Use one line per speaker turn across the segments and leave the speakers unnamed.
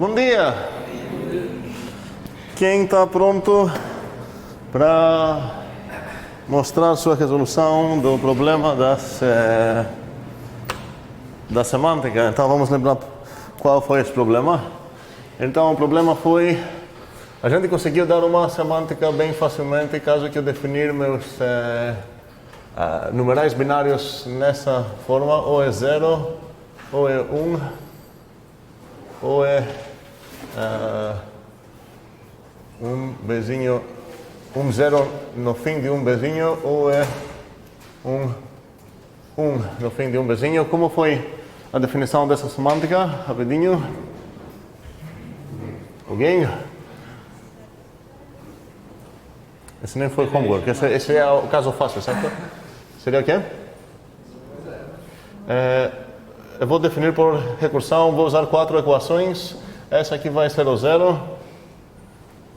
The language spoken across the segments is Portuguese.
Bom dia! Quem está pronto para mostrar sua resolução do problema da semântica? Então vamos lembrar qual foi esse problema. Então o problema foi, a gente conseguiu dar uma semântica bem facilmente caso que eu definir meus numerais binários nessa forma, ou é 0, ou é 1, ou é um bezinho, um 0 no fim de um bezinho, ou é um no fim de um bezinho. Como foi a definição dessa semântica? Rapidinho. Alguém? Esse nem foi homework, esse é o caso fácil, certo? Seria o quê? Eu vou definir por recursão, vou usar 4 equações. Essa aqui vai ser o 0.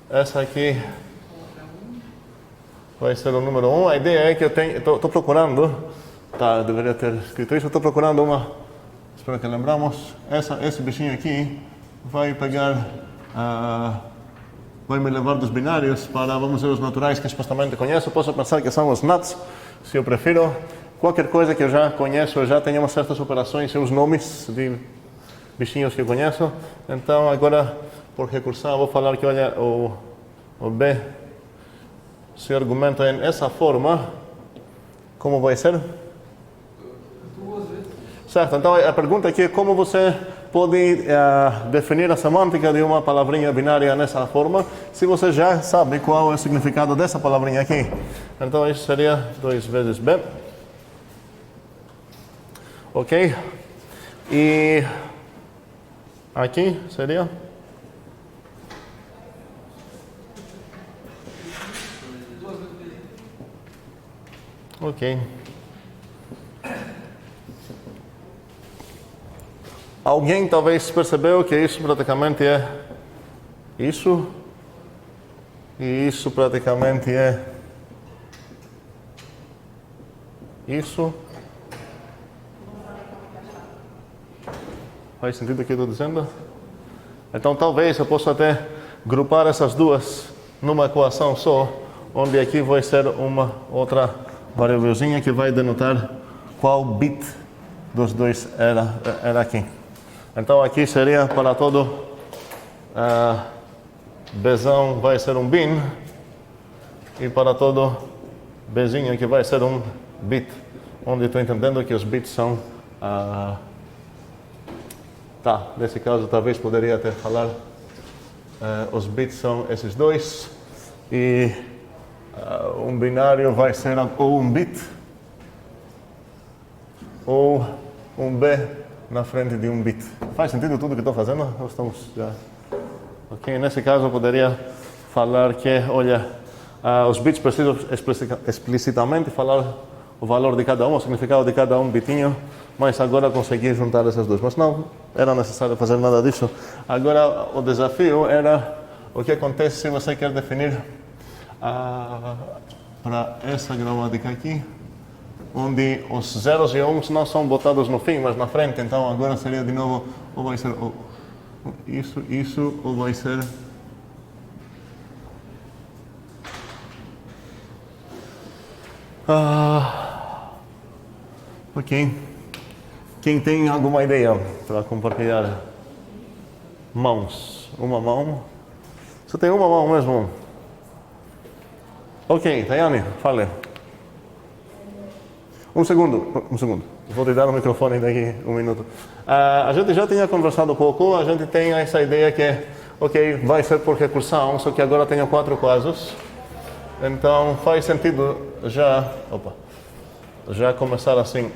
Essa aqui vai ser o número 1. A ideia é que eu estou procurando, deveria ter escrito isso, eu estou procurando uma, espero que lembramos, esse bichinho aqui vai pegar, vai me levar dos binários para, vamos ver, os naturais que supostamente conheço. Posso pensar que são os nuts, se eu prefiro. Qualquer coisa que eu já conheço, eu já tenho umas certas operações, os nomes de bichinhos que eu conheço. Então, agora, por recursão, vou falar que, olha, o B se argumenta em essa forma. Como vai ser? Certo, então a pergunta aqui é como você pode definir a semântica de uma palavrinha binária nessa forma, se você já sabe qual é o significado dessa palavrinha aqui. Então, isso seria 2 vezes B. Ok? E aqui seria? Ok. Alguém talvez percebeu que isso praticamente é isso. E isso praticamente é isso. Faz sentido o que eu estou dizendo? Então talvez eu possa até grupar essas duas numa equação só, onde aqui vai ser uma outra variávelzinha que vai denotar qual bit dos dois era aqui. Então aqui seria para todo Bzão vai ser um bin, e para todo Bzinho aqui vai ser um bit, onde estou entendendo que os bits são nesse caso talvez poderia até falar os bits são esses dois, e um binário vai ser ou um bit ou um B na frente de um bit. Faz sentido tudo que estou fazendo? Nós estamos já... Ok, nesse caso eu poderia falar que, olha, os bits precisam explicitamente falar o valor de cada um, o significado de cada um bitinho, mas agora consegui juntar essas duas. Mas não era necessário fazer nada disso. Agora o desafio era o que acontece se você quer definir para essa gramática aqui, onde os zeros e uns não são botados no fim, mas na frente. Então agora seria de novo, ou vai ser isso, ou vai ser ok. Quem tem alguma ideia para compartilhar? Mãos. Uma mão. Só tem uma mão mesmo. Ok, Tayane, fale. Um segundo. Vou te dar o microfone daqui 1 minuto. A gente já tinha conversado um pouco, a gente tem essa ideia que, ok, vai ser por recursão, só que agora tenho 4 casos. Então faz sentido já começar assim.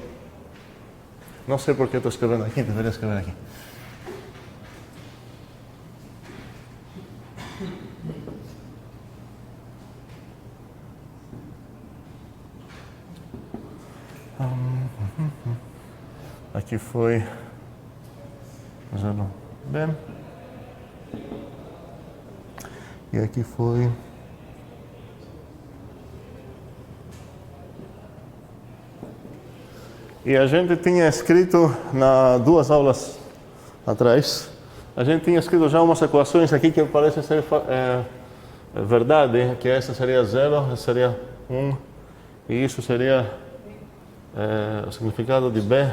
Não sei por que estou escrevendo aqui, deveria escrever aqui. Aqui foi 0 B. E aqui foi E a gente tinha escrito 2 aulas atrás, a gente tinha escrito já umas equações aqui que parecem ser verdade, que essa seria 0, essa seria 1, e isso seria o significado de B,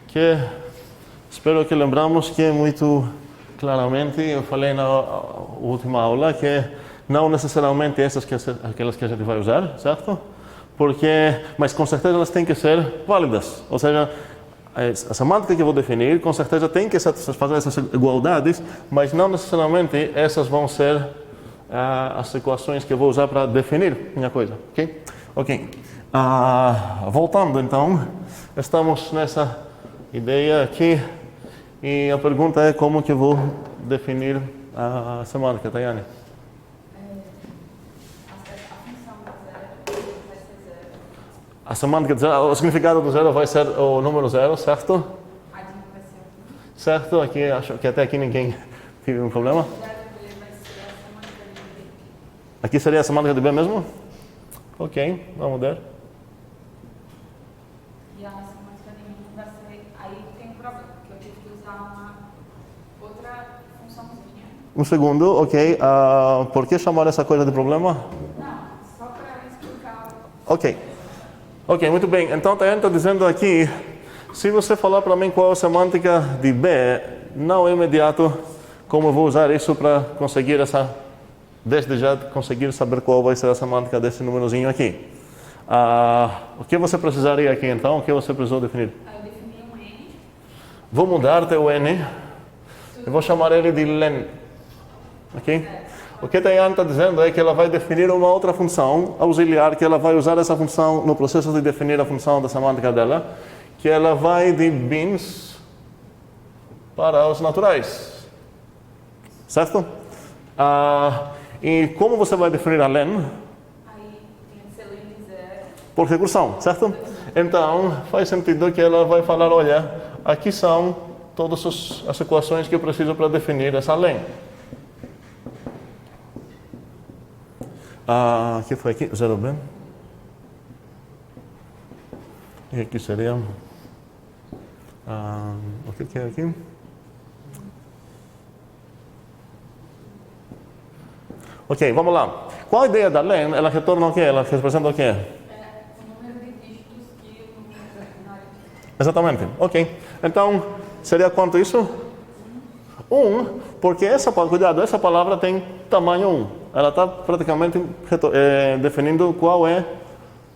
que espero que lembramos que é muito claramente, eu falei na última aula, que não necessariamente aquelas que a gente vai usar, certo? Mas com certeza elas têm que ser válidas, ou seja, a semântica que eu vou definir, com certeza tem que satisfazer essas igualdades, mas não necessariamente essas vão ser as equações que eu vou usar para definir minha coisa, ok? Ok. Voltando então, estamos nessa ideia aqui e a pergunta é como que eu vou definir a semântica, Tayane? A semântica de zero, o significado do zero vai ser o número zero, certo? Certo, aqui acho que até aqui ninguém teve um problema. Aqui seria a semântica de B mesmo? Ok, vamos ver.
E a semântica de B vai ser. Aí tem um problema, porque eu tive que usar uma outra funçãozinha.
Um segundo, ok. Por que chamar essa coisa de problema?
Não, só para explicar.
Ok. Ok, muito bem. Então, a gente está dizendo aqui, se você falar para mim qual é a semântica de B, não é imediato como eu vou usar isso para conseguir desde já conseguir saber qual vai ser a semântica desse númerozinho aqui. O que você precisaria aqui então? O que você precisou definir?
Eu defini um N.
Vou mudar teu N. Eu vou chamar ele de len. Ok? O que a Tayane está dizendo é que ela vai definir uma outra função auxiliar, que ela vai usar essa função no processo de definir a função da semântica dela, que ela vai de bins para os naturais. Certo? E como você vai definir a len?
Aí tem que ser len de zero.
Por recursão, certo? Então, faz sentido que ela vai falar, olha, aqui são todas as equações que eu preciso para definir essa len. O que foi aqui? 0B. E aqui seria... o que é aqui? Ok, vamos lá. Qual a ideia da len? Ela retorna o quê? Ela representa o quê?
O número de dígitos que o número binário.
Exatamente. Ok. Então, seria quanto isso? 1, porque cuidado, essa palavra tem tamanho 1. Ela está praticamente definindo qual é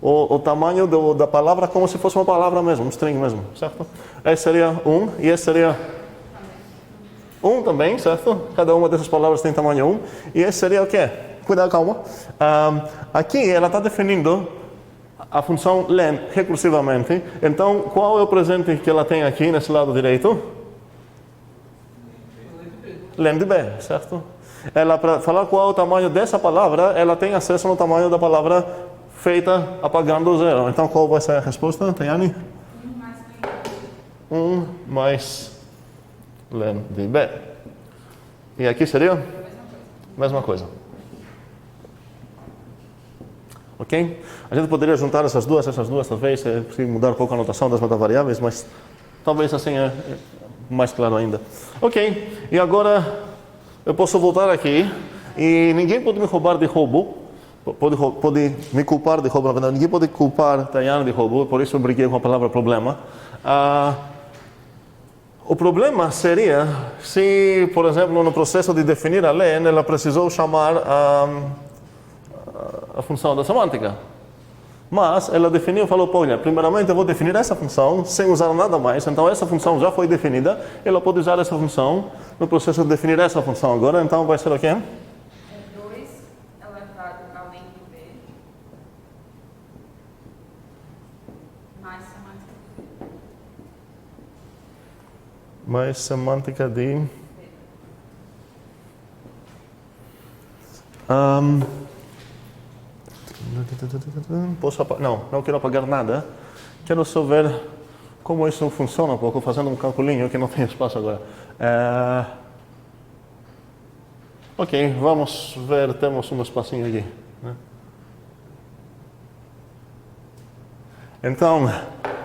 o tamanho da palavra como se fosse uma palavra mesmo, um string mesmo, certo? Esse seria 1 e esse seria 1 também, certo? Cada uma dessas palavras tem tamanho 1. E esse seria o quê? Cuidado, calma. Aqui ela está definindo a função len recursivamente. Então, qual é o presente que ela tem aqui nesse lado direito? Len de B, certo? Ela, para falar qual é o tamanho dessa palavra, ela tem acesso no tamanho da palavra feita apagando o zero. Então, qual vai ser a resposta, Tayane? 1 mais len de B. E aqui seria? Mesma coisa. Ok? A gente poderia juntar essas duas talvez, se mudar um pouco a notação das metavariáveis, mas talvez assim é mais claro ainda. Ok, e agora eu posso voltar aqui e ninguém pode me roubar de roubo, pode me culpar de roubo, na verdade, ninguém pode culpar Tayane de roubo, por isso eu briguei com a palavra problema. O problema seria se, por exemplo, no processo de definir a len, ela precisou chamar a função da semântica. Mas ela definiu e falou, olha, primeiramente eu vou definir essa função sem usar nada mais, então essa função já foi definida, ela pode usar essa função no processo de definir essa função agora, então vai ser o quê?
2 elevado a len de B mais semântica de B.
Mais semântica de... Não quero apagar nada. Quero só ver como isso funciona um pouco, fazendo um calculinho que não tem espaço agora. Ok, vamos ver, temos um espacinho aqui. Né? Então,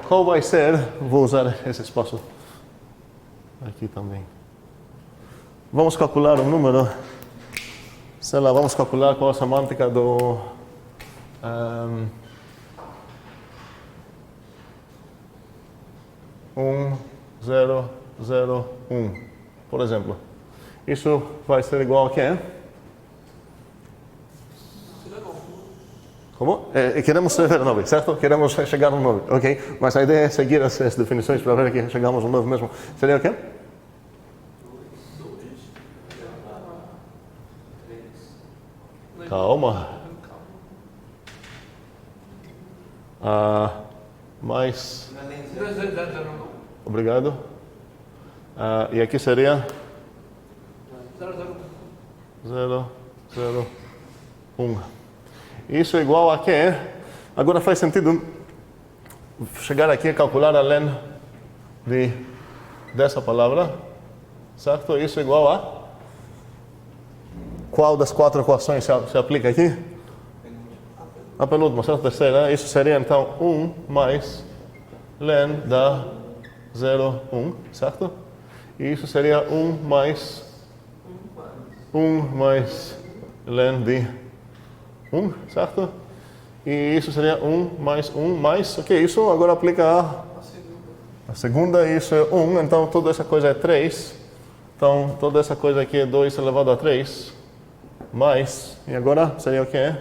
qual vai ser? Vou usar esse espaço aqui também. vamos calcular um número, sei lá, vamos calcular qual a semântica do 1, 0, 0, 1, por exemplo. Isso vai ser igual a quê? Como? Queremos escrever 9, certo? Queremos chegar no 9, ok? Mas a ideia é seguir essas definições para ver que chegamos no 9 mesmo. Seria o quê? Calma. Mais. Obrigado. E aqui seria 0, 0, 1. Isso é igual a quê? Agora faz sentido chegar aqui e calcular além dessa palavra, certo? Isso é igual a qual das 4 equações se aplica aqui? A penúltima, certo? A terceira. Isso seria então 1 mais len da 0, 1, certo? E isso seria 1 mais len de 1, certo? E isso seria 1 mais, ok, isso agora aplica a segunda, isso é 1, então toda essa coisa é 3. Então toda essa coisa aqui é 2 elevado a 3, mais, e agora seria o quê?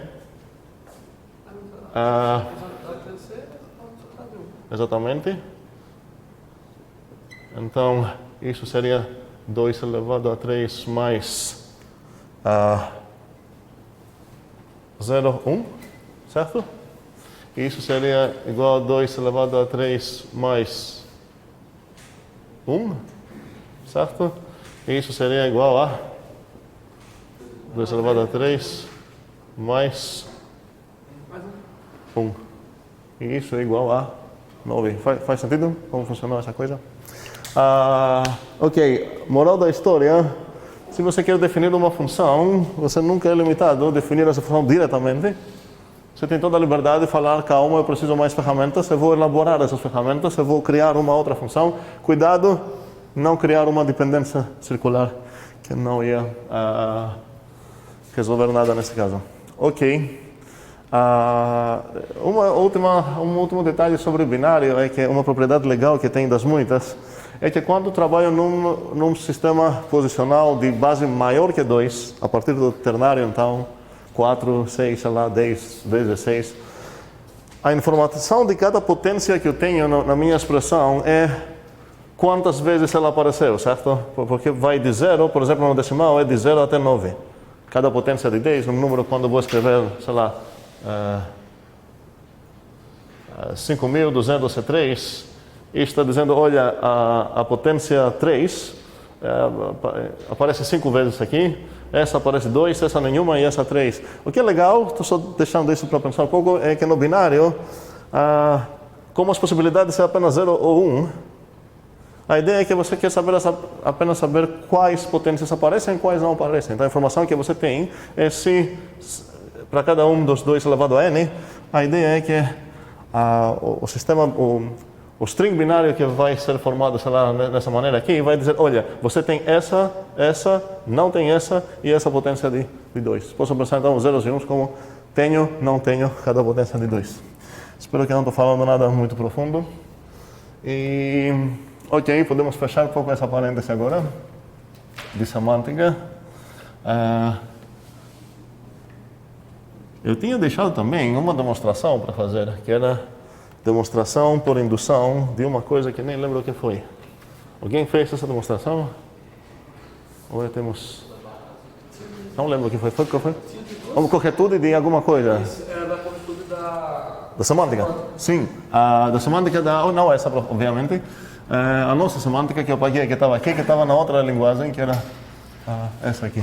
Exatamente. Então isso seria 2 elevado a 3 mais 0, 1, certo? E isso seria igual a 2 elevado a 3 mais 1, certo? E isso seria igual a 2 elevado a 3 mais 1. E isso é igual a 9. Faz sentido? Como funcionou essa coisa? Ok, moral da história. Se você quer definir uma função, você nunca é limitado a definir essa função diretamente. Você tem toda a liberdade de falar, calma, eu preciso de mais ferramentas, eu vou elaborar essas ferramentas, eu vou criar uma outra função. Cuidado, não criar uma dependência circular, que não ia resolver nada nesse caso. Ok. Um último detalhe sobre o binário é que uma propriedade legal que tem das muitas é que quando trabalho num sistema posicional de base maior que 2, a partir do ternário, então, 4, 6, sei lá, 10 vezes 6, a informação de cada potência que eu tenho na minha expressão é quantas vezes ela apareceu, certo? Porque vai de 0, por exemplo, no decimal, é de 0 até 9. Cada potência de 10, no número, quando eu vou escrever, sei lá, 5.203, isto está dizendo, olha, a potência 3 aparece 5 vezes aqui, essa aparece 2, essa nenhuma e essa 3. O que é legal, estou só deixando isso para pensar um pouco, é que no binário, como as possibilidades são apenas 0 ou 1, a ideia é que você quer saber apenas saber quais potências aparecem e quais não aparecem. Então a informação que você tem é se para cada um dos 2 elevado a n, a ideia é que o sistema, o string binário que vai ser formado, sei lá, dessa maneira aqui, vai dizer, olha, você tem essa, não tem essa e essa potência de 2. Posso pensar então os zeros e uns como tenho, não tenho, cada potência de 2. Espero que não estou falando nada muito profundo. E, ok, podemos fechar um pouco essa parêntese agora, de semântica. Eu tinha deixado também uma demonstração para fazer, que era demonstração por indução de uma coisa que nem lembro o que foi. Alguém fez essa demonstração? Ou temos... Não lembro o que foi. Foi? Uma corretude de alguma coisa?
Era da corretude
da semântica? Sim. Da semântica não essa, obviamente. A nossa semântica que eu paguei, que estava aqui, que estava na outra linguagem, que era essa aqui.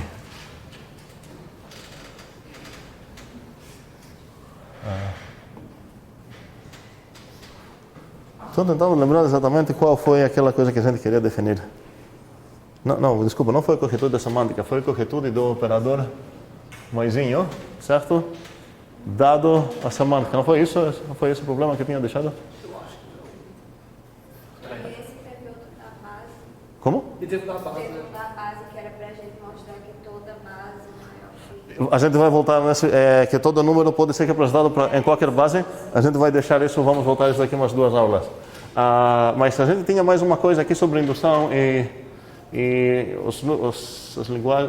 Estou tentando lembrar exatamente qual foi aquela coisa que a gente queria definir. Não, desculpa, não foi a corretude da semântica, foi a corretude do operador maisinho, certo? Dado a semântica. Não foi isso? Não foi esse o problema que eu tinha deixado? Como?
E dentro da base.
Dentro da base, que era pra gente mostrar que toda base maior que...
A gente vai voltar nesse, que todo número pode ser representado em qualquer base. A gente vai deixar isso, vamos voltar isso daqui umas 2 aulas. Mas a gente tinha mais uma coisa aqui sobre indução e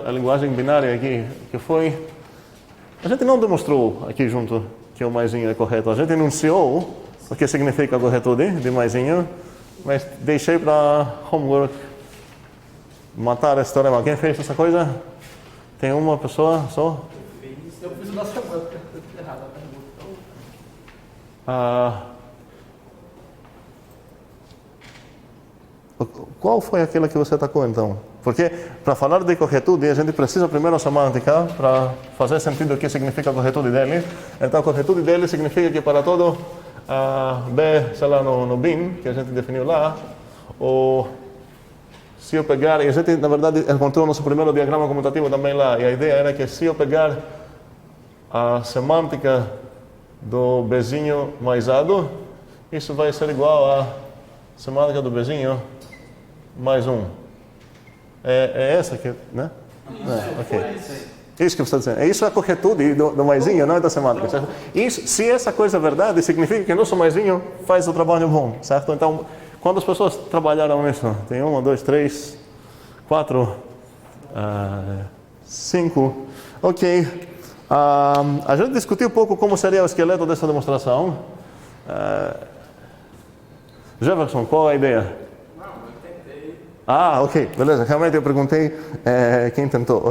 a linguagem binária aqui, que foi... A gente não demonstrou aqui junto que o maisinho é correto. A gente enunciou o que significa a corretude de maisinho, mas deixei para homework matar esse teorema. Quem fez essa coisa? Tem uma pessoa só?
Eu fiz o da semana, porque eu fiz errado a pergunta.
Qual foi aquela que você atacou então? Porque para falar de corretude, a gente precisa primeiro semântica para fazer sentido o que significa a corretude dele. Então a corretude dele significa que para todo B, sei lá, no bin, que a gente definiu lá, ou se eu pegar, e a gente na verdade encontrou nosso primeiro diagrama comutativo também lá, e a ideia era que se eu pegar a semântica do Bzinho mais ado, isso vai ser igual à semântica do Bzinho mais 1. É essa que, né? Ok. Isso que você está dizendo. Isso é a corretude do maisinho, não é da semântica, certo? Isso, se essa coisa é verdade, significa que nosso maisinho faz o trabalho bom, certo? Então, quando as pessoas trabalharam nisso, tem 1, 2, 3, 4, 5, ok. A gente discutiu um pouco como seria o esqueleto dessa demonstração. Jefferson, qual é a ideia? Ok, beleza. Realmente eu perguntei quem tentou.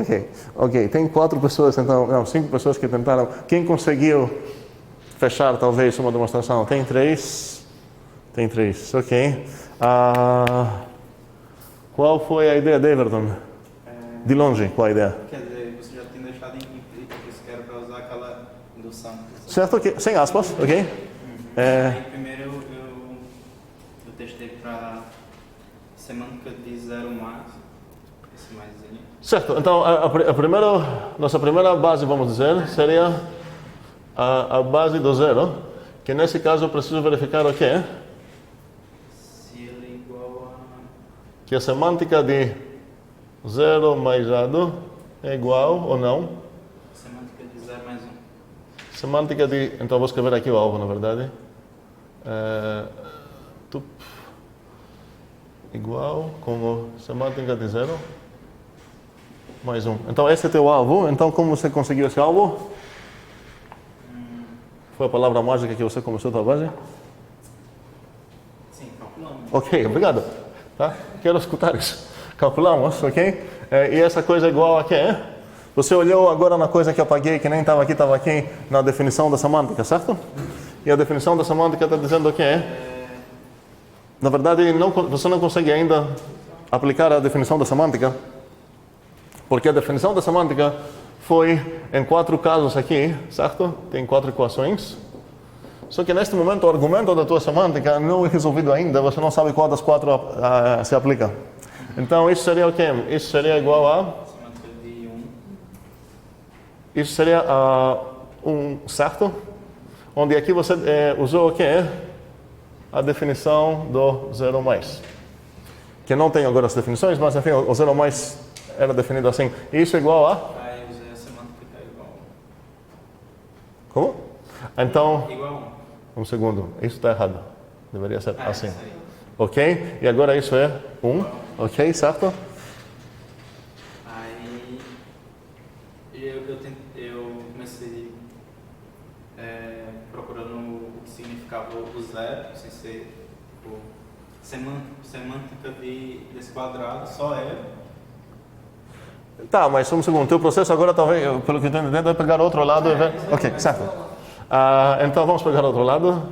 Ok. Tem 4 pessoas, então, não, 5 pessoas que tentaram. Quem conseguiu fechar talvez uma demonstração? Tem 3. Tem 3, ok. Qual foi a ideia de Everton? De longe, qual a ideia?
Quer dizer, você já tem deixado implícito que isso que era para usar aquela indução.
Certo, ok. Sem aspas, ok.
Aí, primeiro eu testei para semântica de 0 mais, esse maisinho.
Certo, então nossa primeira base, vamos dizer, seria a base do 0, que nesse caso eu preciso verificar o quê?
Se ele é igual
Que a semântica de 0 mais ado é igual ou não?
a semântica de 0 mais 1.
Semântica de... Então vou escrever aqui o alvo, na verdade. Igual como semântica de 0 mais 1. Então esse é teu alvo. Então como você conseguiu esse alvo? Foi a palavra mágica que você começou a tua base?
Sim, calculamos.
Ok, obrigado. Tá? Quero escutar isso. Calculamos, ok? E essa coisa é igual a quê? Você olhou agora na coisa que eu apaguei, que nem estava aqui na definição da semântica, certo? E a definição da semântica está dizendo o quê? Na verdade, você não consegue ainda aplicar a definição da semântica, porque a definição da semântica foi em 4 casos aqui, certo? Tem 4 equações. Só que neste momento o argumento da tua semântica não é resolvido ainda, você não sabe qual das 4 se aplica. Então isso seria o quê? Isso seria igual a...
Semântica de 1.
Isso seria 1, certo? Onde aqui você usou o quê? A definição do 0 mais. Que não tem agora as definições, mas enfim, o 0 mais era definido assim. Isso é igual a...
Aí usei a semântica que é igual
Como? Então,
Igual a 1.
um segundo, isso está errado. Deveria ser assim.
Isso aí.
Ok? E agora isso é 1. Ok, certo?
Aí eu comecei procurando o que significava o 0, sem ser semântica desse quadrado, só é.
Tá, mas um segundo. Teu processo agora, talvez, pelo que eu estou entendendo, é pegar outro lado e ver... Ok, certo. Então vamos pegar outro lado.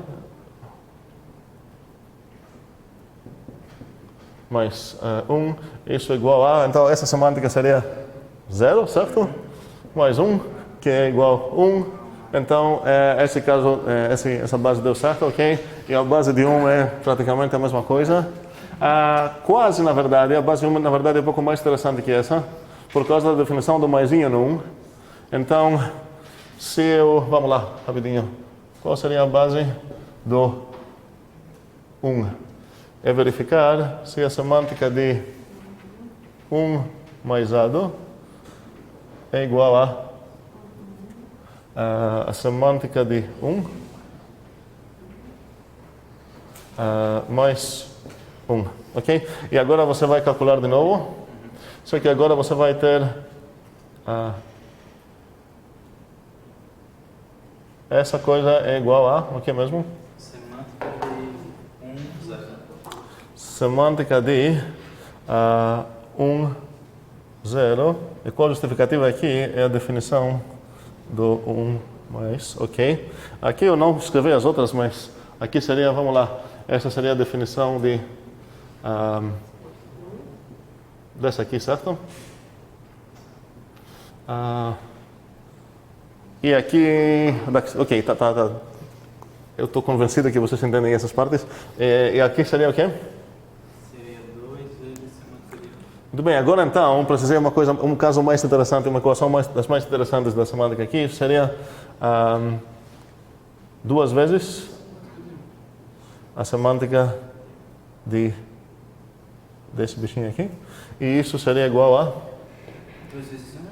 Mais 1, isso é igual a... Então essa semântica seria 0, certo? Mais 1, que é igual a 1. Então, esse caso, essa base deu certo, ok? E a base de 1 é praticamente a mesma coisa. Quase, na verdade, a base 1, na verdade, é um pouco mais interessante que essa, por causa da definição do maisinho no 1. Então, se eu... Vamos lá, rapidinho. Qual seria a base do 1? É verificar se a semântica de 1 mais A é igual a semântica de 1 mais 1, ok? E agora você vai calcular de novo, só que agora você vai ter essa coisa é igual a, o que mesmo?
Semântica de 1, 0.
Semântica de 1, 0. E qual justificativa aqui é a definição do 1 mais, ok? Aqui eu não escrevi as outras, mas aqui seria, vamos lá, essa seria a definição de dessa aqui, certo? E aqui, ok, tá. Eu estou convencido que vocês entendem essas partes. E aqui seria o quê?
Seria 2 vezes semântica de 1.
Muito bem, agora então, para dizer um caso mais interessante, uma equação das mais interessantes da semântica aqui, seria 2 vezes a semântica desse bichinho aqui. E isso seria igual a
2 vezes 1.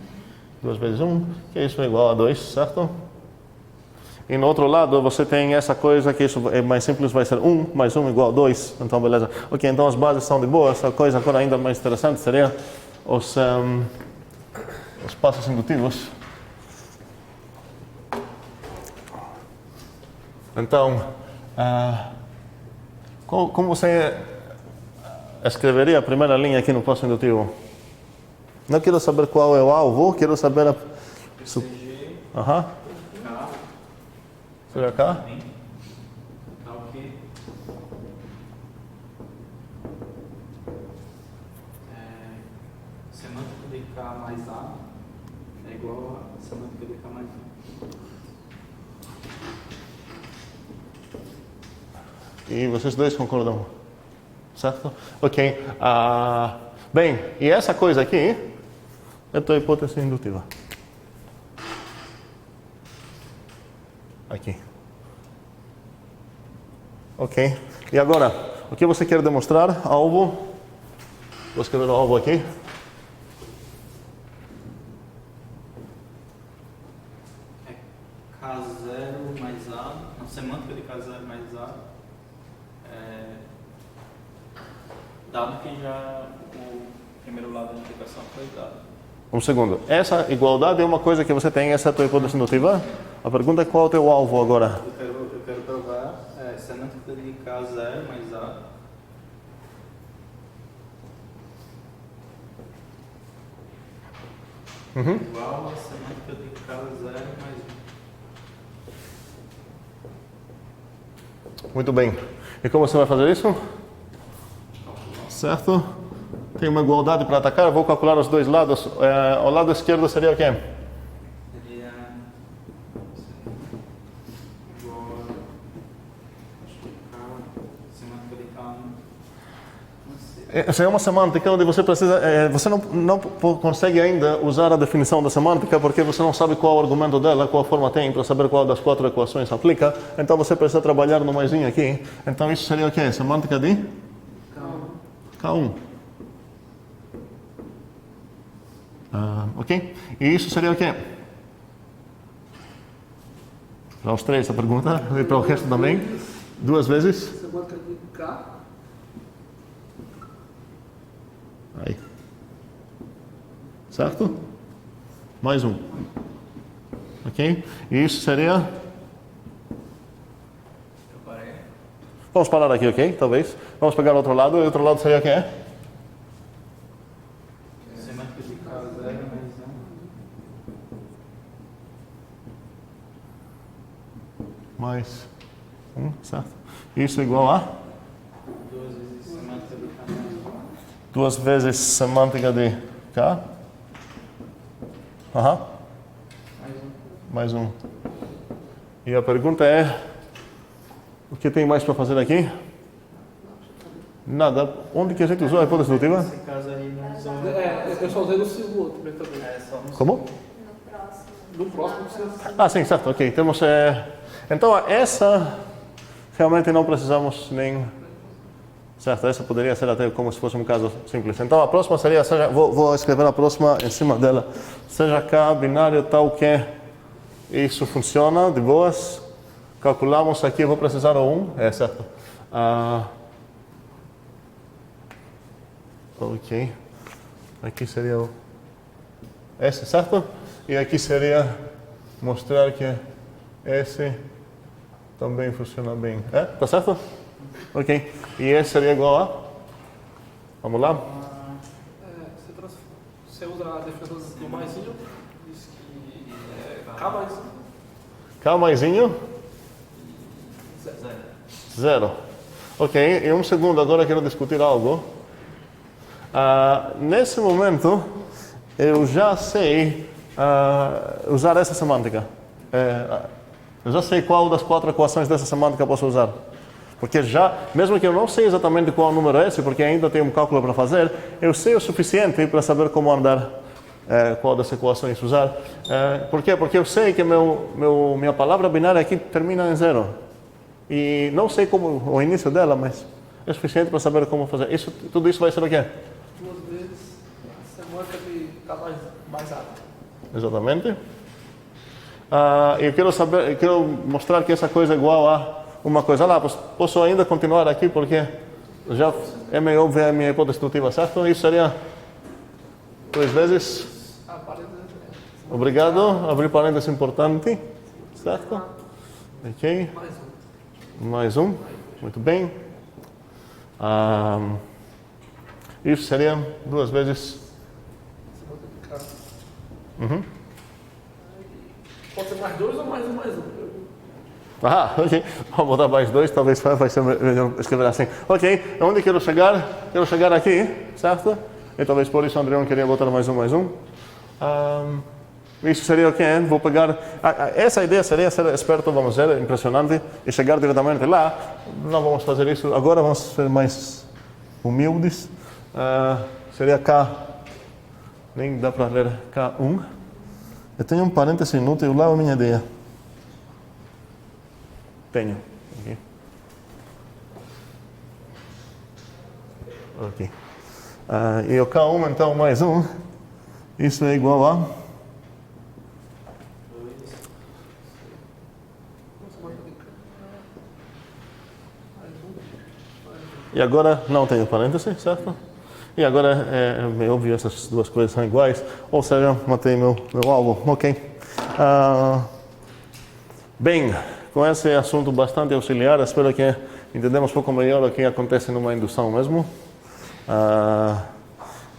2 vezes 1, que isso é igual a 2, certo? E no outro lado você tem essa coisa que isso é mais simples, vai ser 1 mais 1 igual a 2. Então, beleza. Ok, então as bases são de boa. Essa coisa agora ainda mais interessante seria os passos indutivos. Então, como você escreveria a primeira linha aqui no passo indutivo? Não quero saber qual é o alvo, quero saber a...
CG,
Aham.
K,
Seria cá?
K o quê? Semântica de K mais A é igual a semântica de K mais 1.
E vocês dois concordam? Certo? Ok. Bem, e essa coisa aqui é a tua hipótese indutiva. Aqui. Ok. E agora, o que você quer demonstrar? Alvo. Vou escrever o alvo aqui.
É K0 mais A, a semântica de K0 mais A, dado que já o primeiro lado da implicação foi dado.
Um segundo. Essa igualdade é uma coisa que você tem, essa é a tua hipótese indutiva? A pergunta é qual é o teu alvo agora?
Eu quero provar semântica de K0 mais A. Igual a semântica de K0 mais 1.
Muito bem. E como você vai fazer isso? Certo? Tem uma igualdade para atacar, eu vou calcular os dois lados. O lado esquerdo seria o quê?
Seria igual a, acho que K, semântica de K1. Não sei.
Essa é uma semântica onde você precisa, você não consegue ainda usar a definição da semântica porque você não sabe qual o argumento dela, qual forma tem para saber qual das 4 equações aplica. Então você precisa trabalhar no maisinho aqui. Então isso seria o quê? Semântica de? K1. Ok? E isso seria o quê? Para os três a pergunta, e para o resto também. 2 vezes?
Semântica de K.
Aí. Certo? Mais 1. Ok? E isso seria?
Eu parei.
Vamos parar aqui, ok? Talvez. Vamos pegar o outro lado. E o outro lado seria o quê?
Semântica de K0 mais 1.
Mais 1, certo? Isso é igual a?
2 vezes semântica de K mais 1.
2 vezes semântica de K. Aham.
Mais 1.
Mais 1. E a pergunta é: o que tem mais para fazer aqui? Nada. Onde que a gente usou a hipótese indutiva?
Nesse caso aí não usou.
Eu só usei no segundo também.
Só no
Como?
No próximo.
No próximo você.
Ah, sim, certo. Ok. Temos. Então, essa realmente não precisamos nem Certo? Essa poderia ser até como se fosse um caso simples. Então a próxima seria, vou escrever a próxima em cima dela, seja K binário tal que isso funciona de boas. Calculamos aqui, vou precisar o 1, certo? Ok. Aqui seria o S, certo? E aqui seria mostrar que esse também funciona bem. Tá certo? Ok. E esse seria igual a? Vamos lá?
Você usa a definição do maisinho, diz que é K mais
K maisinho? 0. Ok, em um segundo agora quero discutir algo. Nesse momento, eu já sei usar essa semântica. Eu já sei qual das 4 equações dessa semântica posso usar. Porque já, mesmo que eu não sei exatamente qual número é esse, porque ainda tenho um cálculo para fazer, eu sei o suficiente para saber como andar, qual das equações usar. Por quê? Porque eu sei que minha palavra binária aqui termina em 0. E não sei como o início dela, mas é suficiente para saber como fazer. Tudo isso vai ser o quê?
2 vezes a semântica de K mais A.
Exatamente. Eu quero mostrar que essa coisa é igual a uma coisa lá. Posso ainda continuar aqui porque já é meio óbvia a minha hipótese dedutiva, certo? Isso seria 2 vezes. Obrigado. Abrir parênteses importante, certo? Ok. Mais um. Muito bem. Isso seria 2 vezes.
Pode ser mais 2 ou mais 1 mais 1?
Ok. Vamos botar mais 2, talvez vai ser melhor escrever assim. Ok, onde quero chegar? Quero chegar aqui, certo? E talvez por isso o André queria botar mais 1 mais 1. Isso seria o quê? Vou pegar... essa ideia seria ser esperto, vamos dizer, impressionante, e chegar diretamente lá. Não vamos fazer isso agora, vamos ser mais humildes. Seria K... Nem dá para ler K1. Eu tenho um parêntese inútil lá, a minha ideia. Tenho. Ok. E o K1, então, mais 1. Isso é igual a... E agora não tenho parêntese, certo? E agora é meio óbvio, essas duas coisas são iguais. Ou seja, matei meu alvo. Ok. Bem, com esse assunto bastante auxiliar, espero que entendamos um pouco melhor o que acontece numa indução mesmo.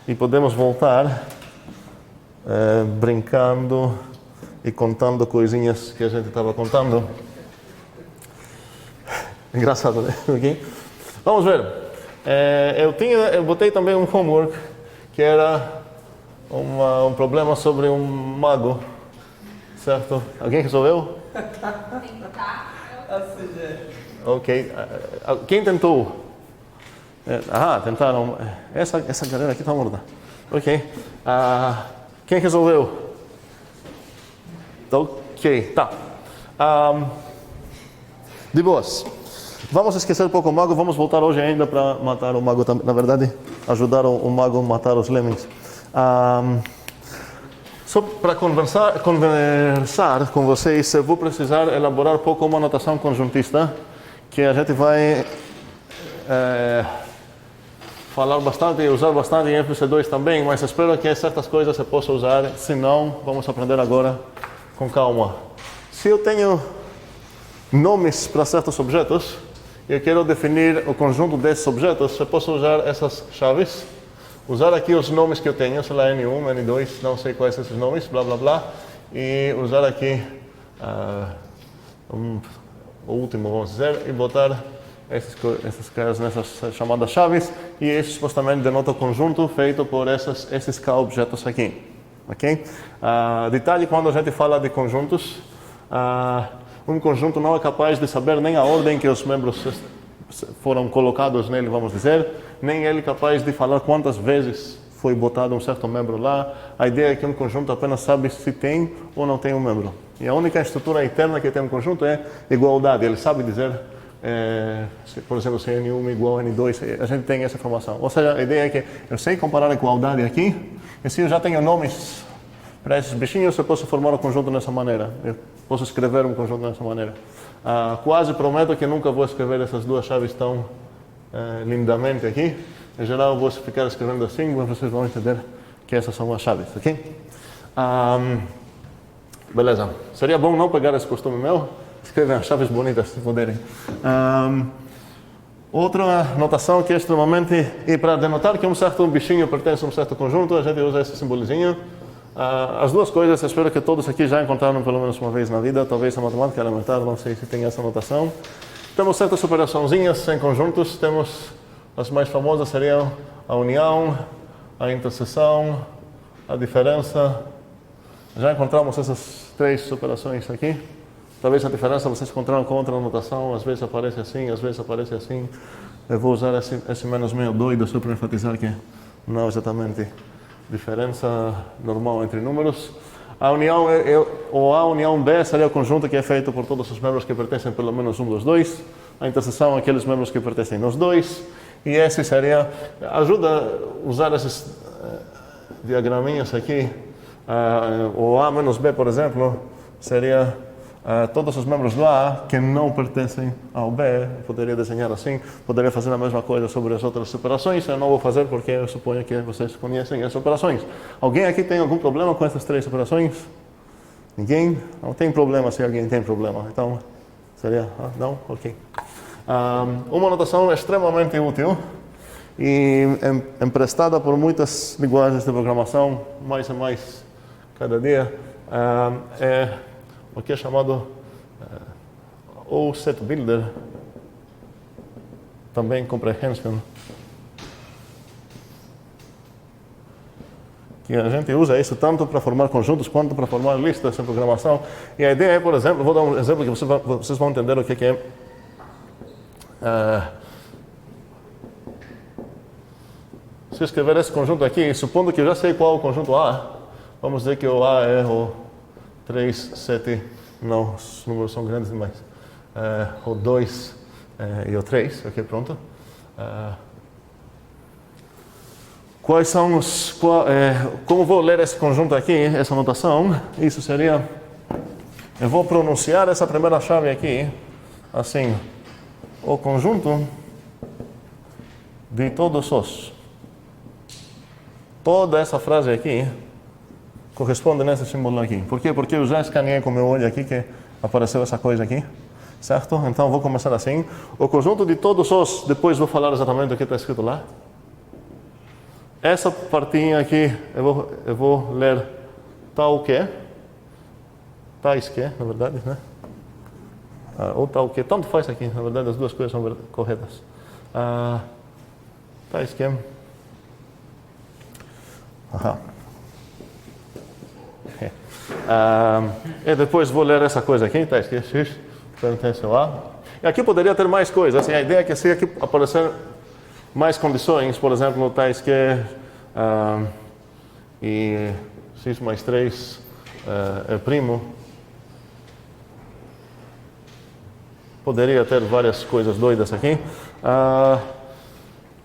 E podemos voltar brincando e contando coisinhas que a gente estava contando. Engraçado, né? Okay? Vamos ver. Eu botei também um homework que era um problema sobre um mago, certo? Alguém resolveu? Ok. Quem tentou? Tentaram. Essa galera aqui está morta. Ok. Quem resolveu? Ok, tá. De boas. Vamos esquecer um pouco o mago, vamos voltar hoje ainda para matar o mago, na verdade, ajudar o mago a matar os lemmings. Só para conversar com vocês, eu vou precisar elaborar um pouco uma notação conjuntista, que a gente vai falar bastante e usar bastante em FC2 também, mas espero que certas coisas você possa usar, se não, vamos aprender agora com calma. Se eu tenho nomes para certos objetos, eu quero definir o conjunto desses objetos, eu posso usar essas chaves, usar aqui os nomes que eu tenho, sei lá, N1, N2, não sei quais são esses nomes, blá blá blá, e usar aqui o último, vamos dizer, e botar esses caras nessas chamadas chaves, e isso supostamente denota o conjunto feito por esses K objetos aqui. Ok? Detalhe, quando a gente fala de conjuntos, um conjunto não é capaz de saber nem a ordem que os membros foram colocados nele, vamos dizer, nem ele é capaz de falar quantas vezes foi botado um certo membro lá. A ideia é que um conjunto apenas sabe se tem ou não tem um membro. E a única estrutura interna que tem um conjunto é igualdade. Ele sabe dizer por exemplo, se N1 igual a N2, a gente tem essa informação. Ou seja, a ideia é que eu sei comparar a igualdade aqui, e se eu já tenho nomes para esses bichinhos, eu posso formar um conjunto dessa maneira. Eu posso escrever um conjunto dessa maneira. Quase prometo que nunca vou escrever essas duas chaves tão lindamente aqui. Em geral, eu vou ficar escrevendo assim, mas vocês vão entender que essas são as chaves, ok? Beleza. Seria bom não pegar esse costume meu. Escrevem as chaves bonitas, se puderem. Outra notação que é extremamente... E para denotar que um certo bichinho pertence a um certo conjunto, a gente usa esse simbolizinho. As duas coisas, espero que todos aqui já encontraram pelo menos uma vez na vida, talvez a matemática elementar, não sei se tem essa notação. Temos certas operaçõezinhas em conjuntos, temos as mais famosas seriam a união, a interseção, a diferença. Já encontramos essas três operações aqui. Talvez a diferença vocês encontraram com outra notação, às vezes aparece assim, às vezes aparece assim. Eu vou usar esse menos meio doido só para enfatizar que não é exatamente diferença normal entre números. A união ou a união B seria o conjunto que é feito por todos os membros que pertencem pelo menos um dos dois. A interseção aqueles membros que pertencem nos dois. E esse seria, ajuda a usar esses diagraminhas aqui. O A menos B, por exemplo, seria todos os membros do A que não pertencem ao B. Poderia desenhar assim, poderia fazer a mesma coisa sobre as outras operações. Eu não vou fazer porque eu suponho que vocês conhecem as operações. Alguém aqui tem algum problema com essas três operações? Ninguém? Não tem problema se alguém tem problema. Então, seria... não? Ok. Uma notação extremamente útil e emprestada por muitas linguagens de programação, mais e mais cada dia, é o que é chamado ou set builder, também comprehension, que a gente usa isso tanto para formar conjuntos quanto para formar listas em programação. E a ideia é, por exemplo, vou dar um exemplo que vocês vão entender o que é. Se eu escrever esse conjunto aqui, supondo que eu já sei qual é o conjunto A, vamos dizer que o A é o 3, 7, não, os números são grandes demais, o 2 e o 3, ok, pronto. Quais são os... como vou ler esse conjunto aqui, essa notação, isso seria... Eu vou pronunciar essa primeira chave aqui, assim, o conjunto de todos os. Toda essa frase aqui corresponde nesse símbolo aqui. Por quê? Porque eu já escaneei com o meu olho aqui que apareceu essa coisa aqui, certo? Então vou começar assim. O conjunto de todos os, depois vou falar exatamente o que está escrito lá. Essa partinha aqui, eu vou ler tal que, tais que, na verdade, né? Ou tal que, tanto faz aqui, na verdade as duas coisas são corretas. Tais que. E depois vou ler essa coisa aqui, tais que X pertence ao A. E aqui poderia ter mais coisas. Assim, a ideia é que se aqui aparecer mais condições, por exemplo, tais que e X mais 3 é primo. Poderia ter várias coisas doidas aqui.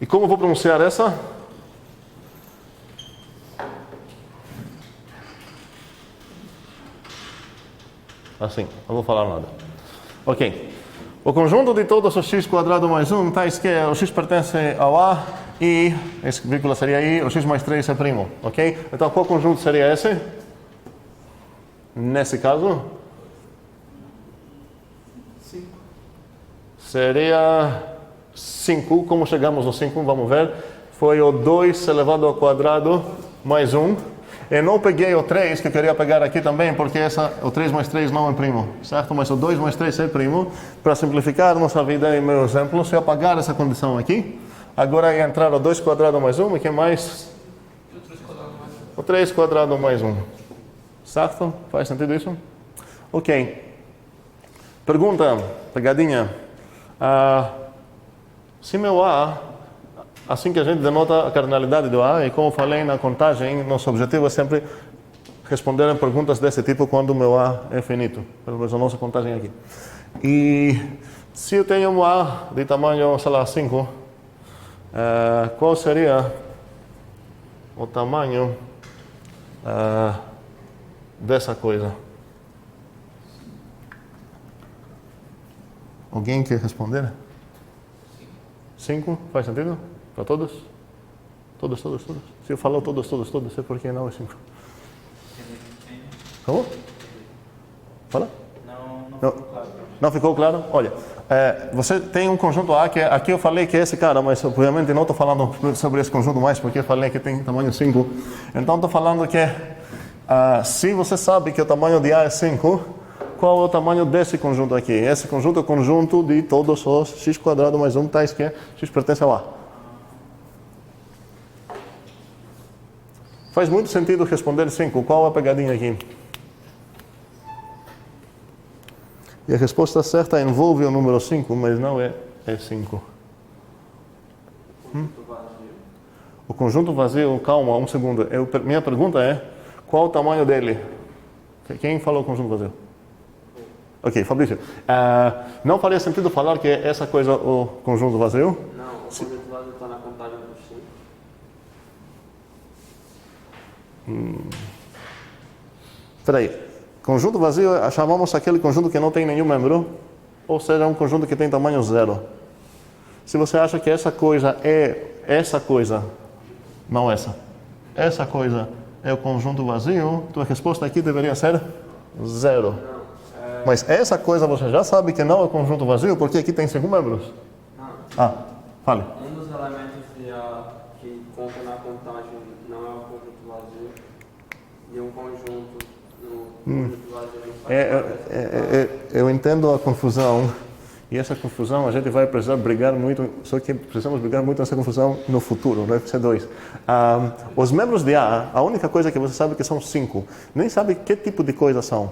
E como vou pronunciar essa? Assim, não vou falar nada. Ok. O conjunto de todos os x quadrado mais 1, tais que o x pertence ao A e, esse vírgula seria I, o x mais 3 é primo. Ok? Então, qual conjunto seria esse? Nesse caso?
5.
Seria 5. Como chegamos no 5? Vamos ver. Foi o 2 elevado ao quadrado mais 1. Eu não peguei o 3, que eu queria pegar aqui também, porque o 3 mais 3 não é primo, certo? Mas o 2 mais 3 é primo. Para simplificar nossa vida em meu exemplo, se eu apagar essa condição aqui, agora ia entrar o 2 quadrado mais 1, e que mais? O 3 quadrado mais 1. Certo? Faz sentido isso? Ok. Pergunta, pegadinha. Se meu A, assim que a gente denota a cardinalidade do A, e como falei na contagem, nosso objetivo é sempre responder a perguntas desse tipo quando o meu A é finito, pelo menos a nossa contagem aqui. E Se eu tenho um A de tamanho, sei lá, 5, qual seria o tamanho dessa coisa? Alguém quer responder? 5? Faz sentido? Para todos? Todos. Se eu falar todos, é porque não é 5. Como? Fala?
Não ficou claro.
Não ficou claro? Olha, você tem um conjunto A, que aqui eu falei que é esse cara, mas obviamente não estou falando sobre esse conjunto mais, porque eu falei que tem tamanho 5. Então estou falando que se você sabe que o tamanho de A é 5, qual é o tamanho desse conjunto aqui? Esse conjunto é o conjunto de todos os x² mais 1 tais que x pertence ao A. Faz muito sentido responder 5. Qual é a pegadinha aqui? E a resposta certa envolve o número 5, mas não é 5. O conjunto vazio, calma, um segundo. Minha pergunta é, qual o tamanho dele? Quem falou conjunto vazio? Ok, Fabrício. Não faria sentido falar que essa coisa é o conjunto vazio?
Não, o conjunto vazio está na contagem do 5.
Espera aí. Conjunto vazio, chamamos aquele conjunto que não tem nenhum membro, ou seja, um conjunto que tem tamanho 0. Se você acha que essa coisa é essa coisa, não essa coisa é o conjunto vazio, tua resposta aqui deveria ser 0. Mas essa coisa você já sabe que não é conjunto vazio, porque aqui tem 5 membros. Fale.
Um dos elementos que conta na contagem não é o conjunto vazio, e um conjunto no conjunto vazio não faz
eu entendo a confusão, e essa confusão a gente vai precisar brigar muito, só que precisamos brigar muito nessa confusão no futuro, no FC2. Os membros de A única coisa que você sabe é que são 5, nem sabe que tipo de coisa são.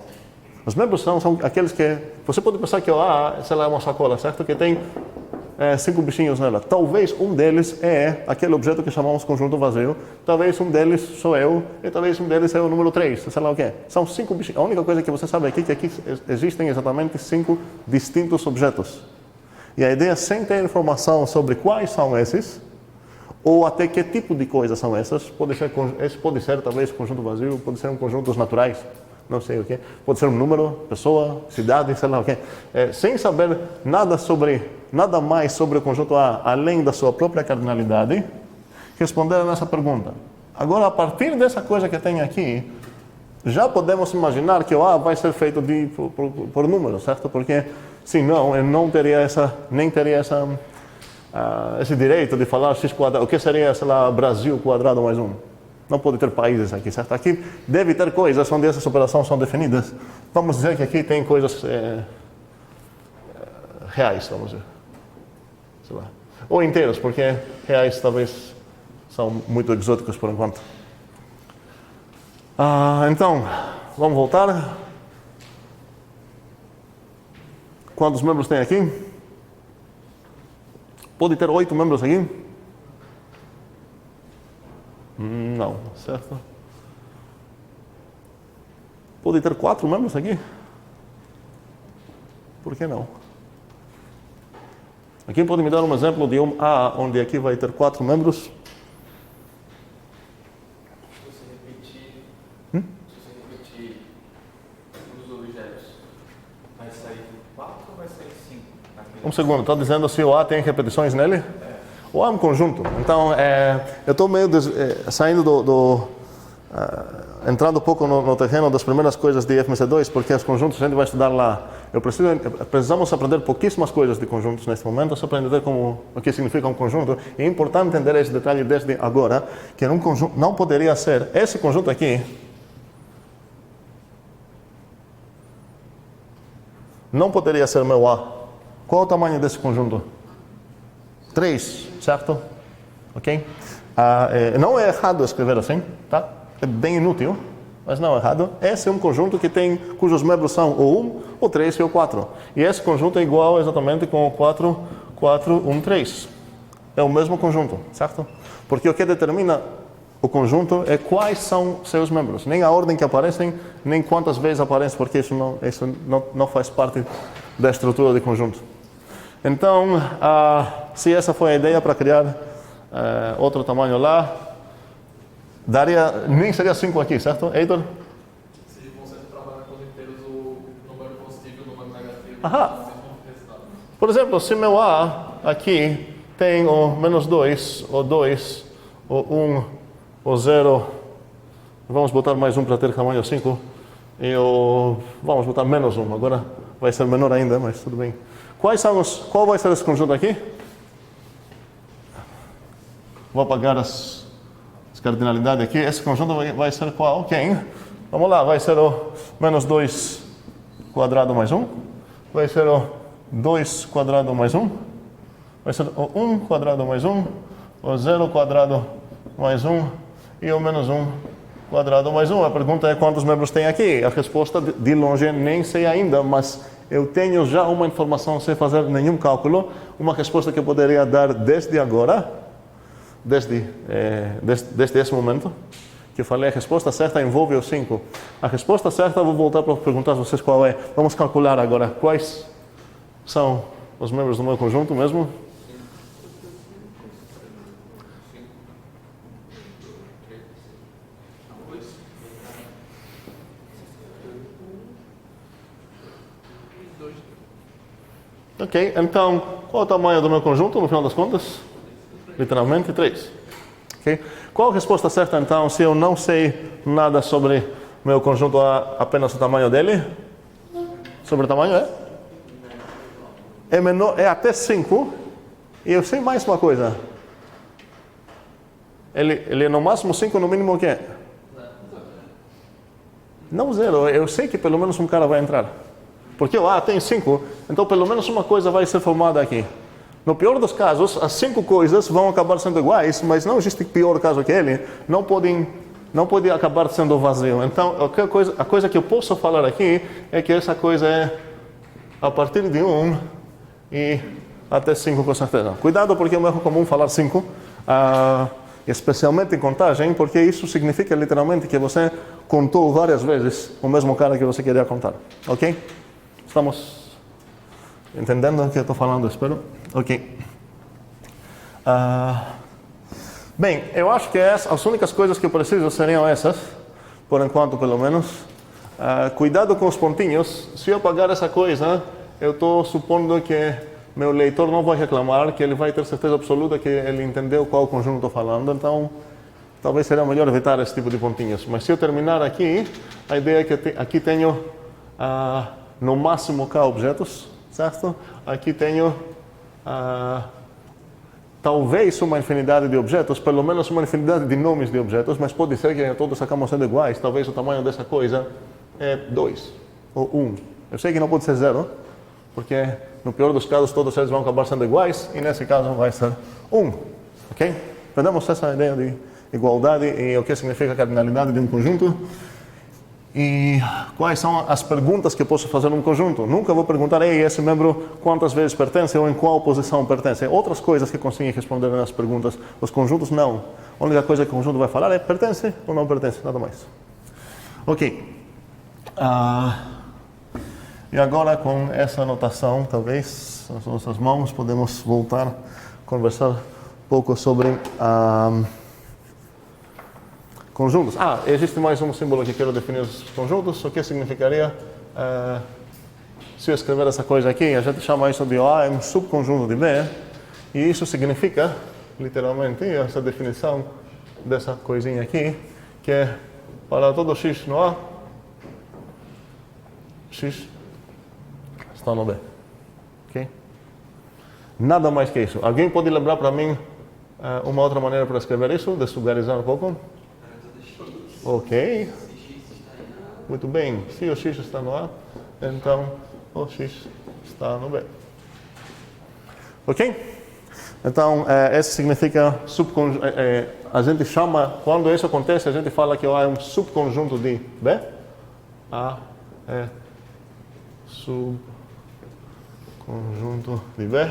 Os membros são aqueles que... Você pode pensar que o A, sei lá, é uma sacola, certo? Que tem 5 bichinhos nela. Talvez um deles é aquele objeto que chamamos conjunto vazio. Talvez um deles sou eu. E talvez um deles é o número 3, sei lá o quê. São 5 bichinhos. A única coisa que você sabe aqui é que aqui existem exatamente 5 distintos objetos. E a ideia, sem ter informação sobre quais são esses, ou até que tipo de coisas são essas, esse pode ser talvez conjunto vazio, pode ser um conjuntos naturais. Não sei o que, pode ser um número, pessoa, cidade, sei lá o que. Sem saber nada mais sobre o conjunto A, além da sua própria cardinalidade, responder a nessa pergunta. Agora, a partir dessa coisa que tem aqui, já podemos imaginar que o A vai ser feito por números, certo? Porque, senão, eu não teria nem teria esse direito de falar x², o que seria, sei lá, Brasil quadrado mais 1. Não pode ter países aqui, certo? Aqui deve ter coisas onde essas operações são definidas. Vamos dizer que aqui tem coisas reais, vamos dizer. Sei lá. Ou inteiros, porque reais talvez são muito exóticos por enquanto. Então, vamos voltar. Quantos membros tem aqui? Pode ter 8 membros aqui? Não, certo? Pode ter 4 membros aqui? Por que não? Aqui pode me dar um exemplo de um A, onde aqui vai ter 4 membros?
Se você repetir os objetos, vai sair 4 ou vai sair 5?
Um segundo, está dizendo se o A tem repetições nele? O A é um conjunto. Então, eu estou meio saindo entrando um pouco no terreno das primeiras coisas de FMC2, porque os conjuntos a gente vai estudar lá. Precisamos aprender pouquíssimas coisas de conjuntos neste momento, só para entender o que significa um conjunto. E é importante entender esse detalhe desde agora, que um conjunto não poderia ser esse conjunto aqui. Não poderia ser meu A. Qual é o tamanho desse conjunto? 3, certo? Ok? Não é errado escrever assim, tá? É bem inútil, mas não é errado. Esse é um conjunto cujos membros são o 1, o 3 e o 4. E esse conjunto é igual exatamente com o 4, 4, 1, 3. É o mesmo conjunto, certo? Porque o que determina o conjunto é quais são seus membros. Nem a ordem que aparecem, nem quantas vezes aparecem, porque isso não faz parte da estrutura de conjunto. Então, se essa foi a ideia para criar outro tamanho lá, daria, nem seria 5 aqui, certo, Heitor?
Se você trabalhar com os inteiros, o número positivo e o número negativo
Aham.
é o mesmo resultado.
Por exemplo, se meu A aqui tem o menos 2, o 2, o 1, o 0, vamos botar mais um para ter tamanho 5, e vamos botar menos 1, agora vai ser menor ainda, mas tudo bem. Qual vai ser esse conjunto aqui? Vou apagar as cardinalidades aqui. Esse conjunto vai ser qual? Ok. Vamos lá, vai ser o menos 2 quadrado mais 1. Vai ser o 2 quadrado mais 1. Vai ser o 1 quadrado mais 1. O 0 quadrado mais 1. E o menos 1 quadrado mais 1. A pergunta é quantos membros tem aqui? A resposta de longe nem sei ainda, mas eu tenho já uma informação sem fazer nenhum cálculo. Uma resposta que eu poderia dar desde agora, desde esse momento, que eu falei, a resposta certa envolve o 5. A resposta certa, vou voltar para perguntar a vocês qual é. Vamos calcular agora quais são os membros do meu conjunto mesmo. Ok, então, qual é o tamanho do meu conjunto, no final das contas? Literalmente 3. Okay? Qual a resposta certa, então, se eu não sei nada sobre meu conjunto, apenas o tamanho dele? Sobre o tamanho é menor, é até 5. E eu sei mais uma coisa. Ele é no máximo 5, no mínimo o quê? Não 0, eu sei que pelo menos um cara vai entrar. Porque tem 5, então pelo menos uma coisa vai ser formada aqui. No pior dos casos, as 5 coisas vão acabar sendo iguais, mas não existe pior caso que ele. Não pode acabar sendo vazio. Então, a coisa que eu posso falar aqui é que essa coisa é a partir de 1 e até 5 com certeza. Cuidado, porque é um erro comum falar 5, especialmente em contagem, porque isso significa literalmente que você contou várias vezes o mesmo cara que você queria contar. Ok? Estamos entendendo o que eu estou falando, espero? Ok. Bem, eu acho que as únicas coisas que eu preciso seriam essas, por enquanto pelo menos. Cuidado com os pontinhos. Se eu apagar essa coisa, eu estou supondo que meu leitor não vai reclamar, que ele vai ter certeza absoluta que ele entendeu qual conjunto estou falando. Então, talvez seria melhor evitar esse tipo de pontinhos. Mas se eu terminar aqui, a ideia é que aqui tenho no máximo K objetos, certo? Aqui tenho talvez uma infinidade de objetos, pelo menos uma infinidade de nomes de objetos, mas pode ser que todos acabam sendo iguais. Talvez o tamanho dessa coisa é 2 ou 1. Eu sei que não pode ser 0, porque no pior dos casos todos eles vão acabar sendo iguais, e nesse caso vai ser 1. Ok? Entendemos essa ideia de igualdade e o que significa a cardinalidade de um conjunto? E quais são as perguntas que eu posso fazer num conjunto? Nunca vou perguntar, esse membro quantas vezes pertence ou em qual posição pertence. Outras coisas que conseguem responder nas perguntas. Os conjuntos não. A única coisa que o conjunto vai falar é pertence ou não pertence, nada mais. Ok. E agora com essa anotação, talvez, nas nossas mãos, podemos voltar a conversar um pouco sobre conjuntos. Existe mais um símbolo que quero definir os conjuntos. O que significaria, se eu escrever essa coisa aqui, a gente chama isso de A é um subconjunto de B, e isso significa, literalmente, essa definição dessa coisinha aqui, que é para todo x no A, x está no B. Ok? Nada mais que isso. Alguém pode lembrar para mim uma outra maneira para escrever isso, desvulgarizar um pouco? Ok. Muito bem. Se o x está no A, então o x está no B. Ok? Então, isso significa subconjunto. A gente chama, quando isso acontece, a gente fala que A é um subconjunto de B. A é subconjunto de B.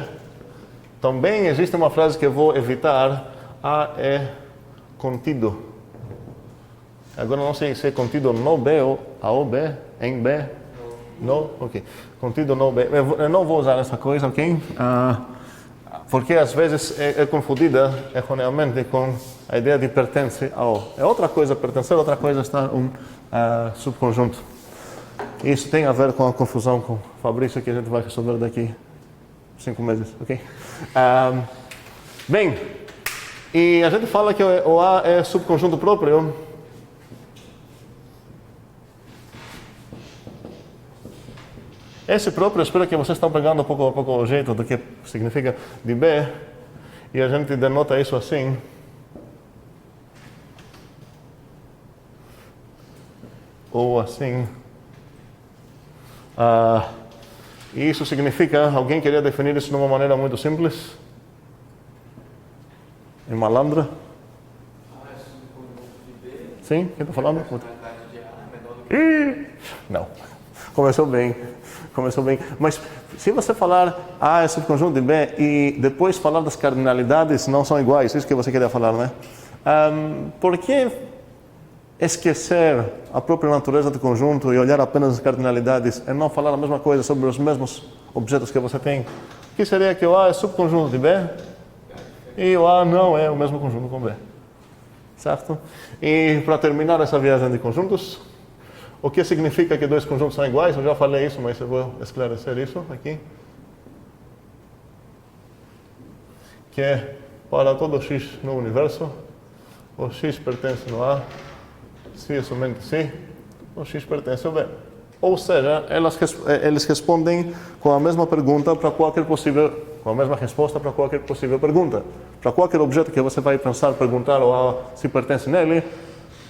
Também existe uma frase que eu vou evitar. A é contido. Agora não sei se é contido no B ou ao B, em B. No? Ok. Contido no B. Eu não vou usar essa coisa, ok? Porque às vezes é confundida erroneamente com a ideia de pertence ao. É outra coisa pertencer, outra coisa estar subconjunto. Isso tem a ver com a confusão com o Fabrício que a gente vai resolver daqui 5 meses, ok? Bem, e a gente fala que o A é subconjunto próprio. Esse próprio, espero que vocês estão pegando pouco a pouco o jeito do que significa de B, e a gente denota isso assim. Ou assim. E isso significa, alguém queria definir isso de uma maneira muito simples? Em malandra? Sim? Quem está falando? Não. Começou bem. Mas se você falar A é subconjunto de B e depois falar das cardinalidades não são iguais, isso que você queria falar, né? Por que esquecer a própria natureza do conjunto e olhar apenas as cardinalidades e não falar a mesma coisa sobre os mesmos objetos que você tem? O que seria que o A é subconjunto de B e o A não é o mesmo conjunto com B. Certo? E para terminar essa viagem de conjuntos, o que significa que dois conjuntos são iguais? Eu já falei isso, mas eu vou esclarecer isso aqui. Que é para todo x no universo, o x pertence no A, se e somente se o x pertence ao B. Ou seja, eles respondem com a mesma pergunta para qualquer possível, com a mesma resposta para qualquer possível pergunta. Para qualquer objeto que você vai pensar, perguntar ou A se pertence nele,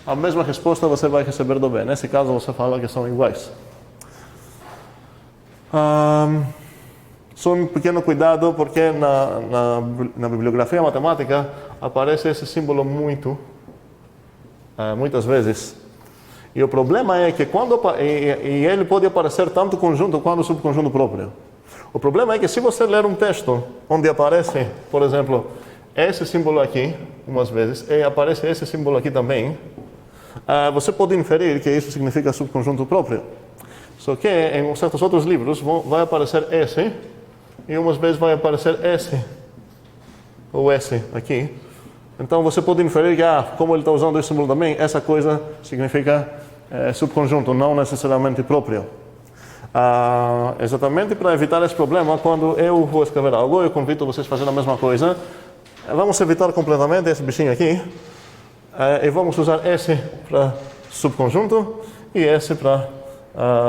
a mesma resposta você vai receber do B. Nesse caso, você fala que são iguais. Só um pequeno cuidado, porque na bibliografia matemática aparece esse símbolo muitas vezes. E o problema é que ele pode aparecer tanto conjunto quanto subconjunto próprio. O problema é que se você ler um texto onde aparece, por exemplo, esse símbolo aqui, umas vezes, e aparece esse símbolo aqui também, você pode inferir que isso significa subconjunto próprio. Só que em certos outros livros vai aparecer esse, e umas vezes vai aparecer esse, ou esse aqui. Então você pode inferir que, como ele está usando esse símbolo também, essa coisa significa subconjunto, não necessariamente próprio. Exatamente para evitar esse problema, quando eu vou escrever algo, eu convido vocês a fazer a mesma coisa. Vamos evitar completamente esse bichinho aqui. E vamos usar esse para subconjunto e esse para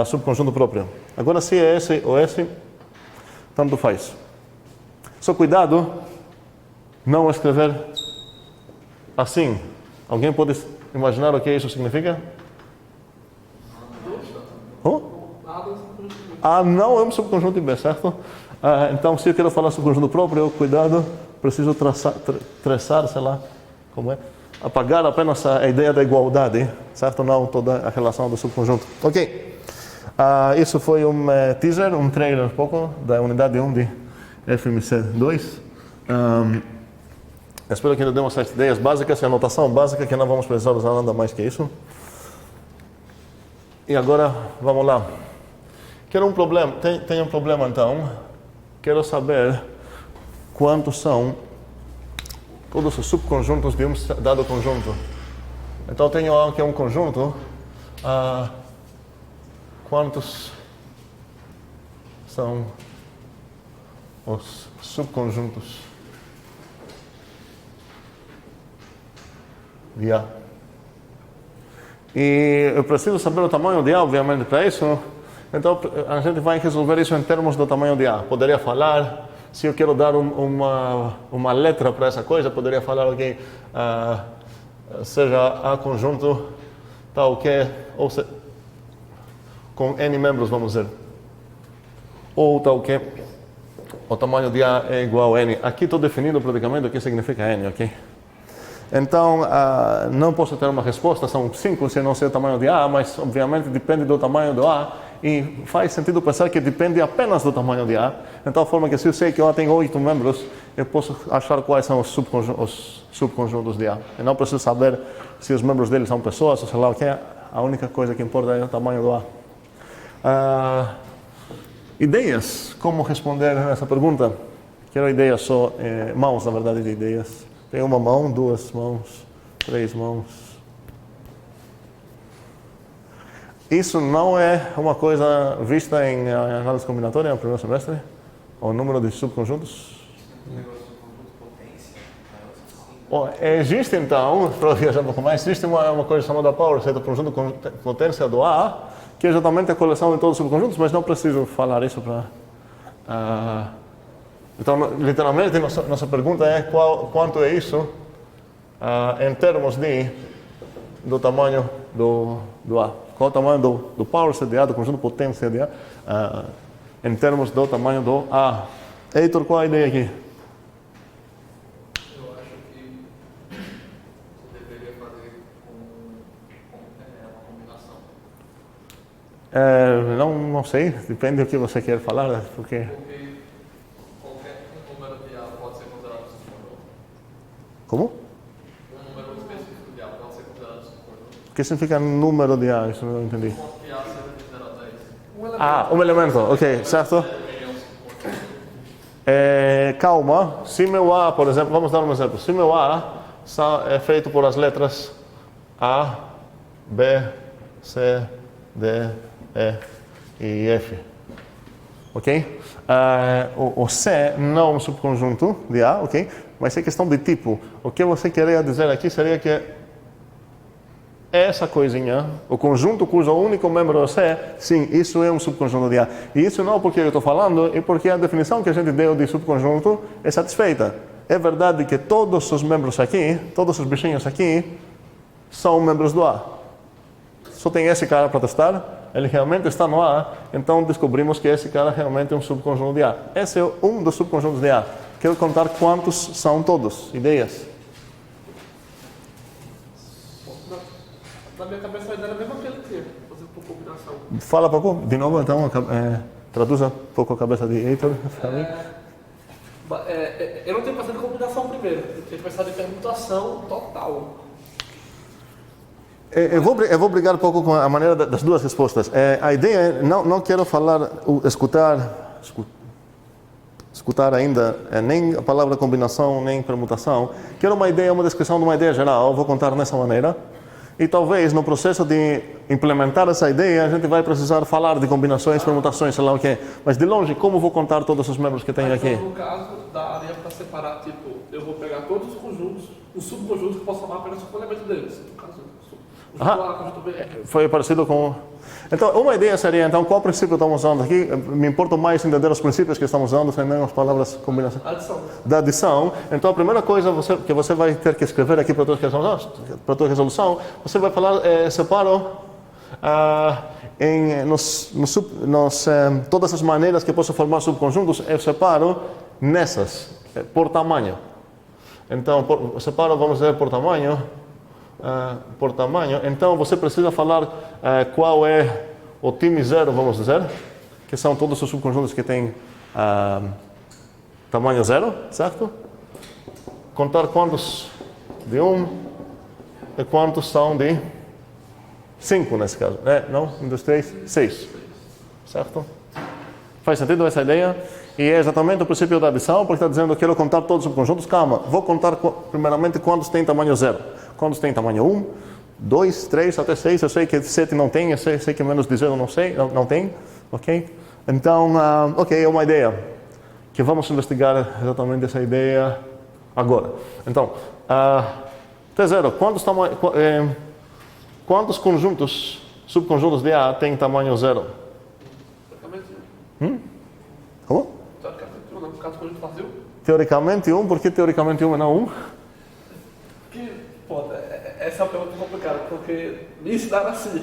subconjunto próprio. Agora, se é esse ou esse, tanto faz. Só cuidado, não escrever assim. Alguém pode imaginar o que isso significa? A não é um subconjunto de B, certo? Então, se eu quero falar subconjunto próprio, cuidado, preciso traçar, sei lá, como é? Apagar apenas a ideia da igualdade, certo? Não toda a relação do subconjunto. Ok. Isso foi um teaser, um trailer um pouco da unidade 1 de FMC 2. Espero que ainda demos as ideias básicas e a notação básica, que não vamos precisar usar nada mais que isso. E agora, vamos lá. Tem um problema então. Quero saber quantos são todos os subconjuntos de um dado conjunto. Então, tenho aqui um conjunto. Quantos são os subconjuntos de A? E eu preciso saber o tamanho de A, obviamente, para isso. Então, a gente vai resolver isso em termos do tamanho de A. Poderia falar, se eu quero dar uma letra para essa coisa, poderia falar, ok, seja A conjunto tal que, ou com N membros, vamos dizer. Ou tal que o tamanho de A é igual a N. Aqui estou definindo praticamente o que significa N, ok? Então, não posso ter uma resposta, são 5 se eu não sei o tamanho de A, mas obviamente depende do tamanho do A, e faz sentido pensar que depende apenas do tamanho de A, de tal forma que se eu sei que o A tem 8 membros, eu posso achar quais são os subconjuntos de A. Eu não preciso saber se os membros dele são pessoas, ou sei lá o que, a única coisa que importa é o tamanho do A. Ideias, como responder essa pergunta? Quero ideias só, mãos, na verdade, de ideias. Tem uma mão, 2 mãos, 3 mãos. Isso não é uma coisa vista em análise combinatória no primeiro semestre? O número de subconjuntos? Existe então, para viajar um pouco mais, existe uma coisa chamada power set, o conjunto com potência do A, que é exatamente a coleção de todos os subconjuntos, mas não preciso falar isso para... Então, literalmente, nossa pergunta é quanto é isso em termos do tamanho do A. Qual o tamanho do power set de A, do conjunto potência de A, em termos do tamanho do A. Heitor, qual a ideia aqui?
Eu acho que você deveria fazer uma combinação.
Não sei, depende do que você quer falar, porque...
Porque qualquer número de A pode ser considerado subconjunto.
Como?
Um número específico de A pode ser considerado subconjunto.
O que significa número de A? Isso eu não entendi.
Quanto de A seja de 0 a 10?
Um elemento, ok, certo? Calma, se meu A, por exemplo, vamos dar um exemplo. Se meu A é feito por as letras A, B, C, D, E e F, ok? O C não é um subconjunto de A, ok? Mas é questão de tipo. O que você queria dizer aqui seria que essa coisinha, o conjunto cujo único membro é C, sim, isso é um subconjunto de A. E isso não é porque eu estou falando, é porque a definição que a gente deu de subconjunto é satisfeita. É verdade que todos os membros aqui, todos os bichinhos aqui, são membros do A. Só tem esse cara para testar, ele realmente está no A, então descobrimos que esse cara realmente é um subconjunto de A. Esse é um dos subconjuntos de A. Quero contar quantos são todos. Ideias?
Na minha cabeça a ideia era a mesma que ele tinha, fazer por combinação.
Fala pouco, de novo, então, traduza um pouco a cabeça de Heitor.
Eu não tinha pensado em combinação primeiro, eu tinha pensado em permutação total.
Eu vou brigar um pouco com a maneira das duas respostas. A ideia é, não quero falar, escutar ainda nem a palavra combinação, nem permutação. Quero uma ideia, uma descrição de uma ideia geral, vou contar dessa maneira. E talvez no processo de implementar essa ideia, a gente vai precisar falar de combinações, permutações, sei lá o quê. Mas de longe, como vou contar todos os membros que tem aqui?
Então, no caso, daria para separar, tipo, eu vou pegar todos os conjuntos, os subconjuntos que eu posso formar apenas com o elemento deles. No caso, o conjunto A, conjunto B.
Foi parecido com... Então, uma ideia seria, então, qual princípio estamos usando aqui? Me importa mais entender os princípios que estamos usando, sem nem as palavras combinação.
Adição.
Da adição. Então, a primeira coisa que você vai ter que escrever aqui para a tua resolução, você vai falar, separo todas as maneiras que posso formar subconjuntos, eu separo nessas, por tamanho. Então, separo, vamos dizer, por tamanho. Então você precisa falar qual é o time zero, vamos dizer, que são todos os subconjuntos que têm tamanho zero, certo? Contar quantos de 1 e quantos são de 5 nesse caso. Não? 1, 2, 3, 6. Certo? Faz sentido essa ideia? E é exatamente o princípio da adição, porque está dizendo que eu quero contar todos os subconjuntos. Calma, vou contar primeiramente quantos têm tamanho 0. Quantos têm tamanho 1, 2, 3, até 6. Eu sei que 7 não tem, eu sei que menos de 0 não tem. Ok? Então, ok, é uma ideia. Que vamos investigar exatamente essa ideia agora. Então, T0, quantos conjuntos, subconjuntos de A têm tamanho 0? Como?
Teoricamente, no caso do conjunto vazio.
Teoricamente 1, por que teoricamente 1 e não 1?
Essa é uma pergunta complicada, porque me ensinaram assim.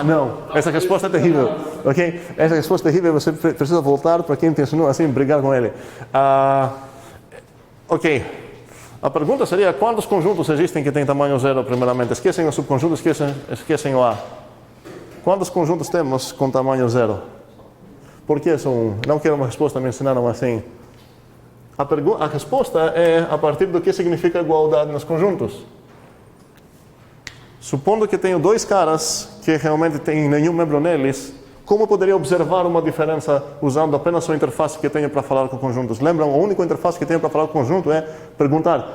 Não, essa resposta é terrível, ok? Essa resposta é terrível, você precisa voltar para quem te ensinou assim, brigar com ele. Ok, a pergunta seria, quantos conjuntos existem que têm tamanho 0 primeiramente? Esquecem o subconjunto, esquecem o A. Quantos conjuntos temos com tamanho 0? Por que são 1? Não quero uma resposta, me ensinaram assim. A resposta é a partir do que significa igualdade nos conjuntos. Supondo que tenho dois caras que realmente tem nenhum membro neles, Como eu poderia observar uma diferença usando apenas a interface que tenho para falar com conjuntos? Lembram, a única interface que tenho para falar com conjunto é perguntar,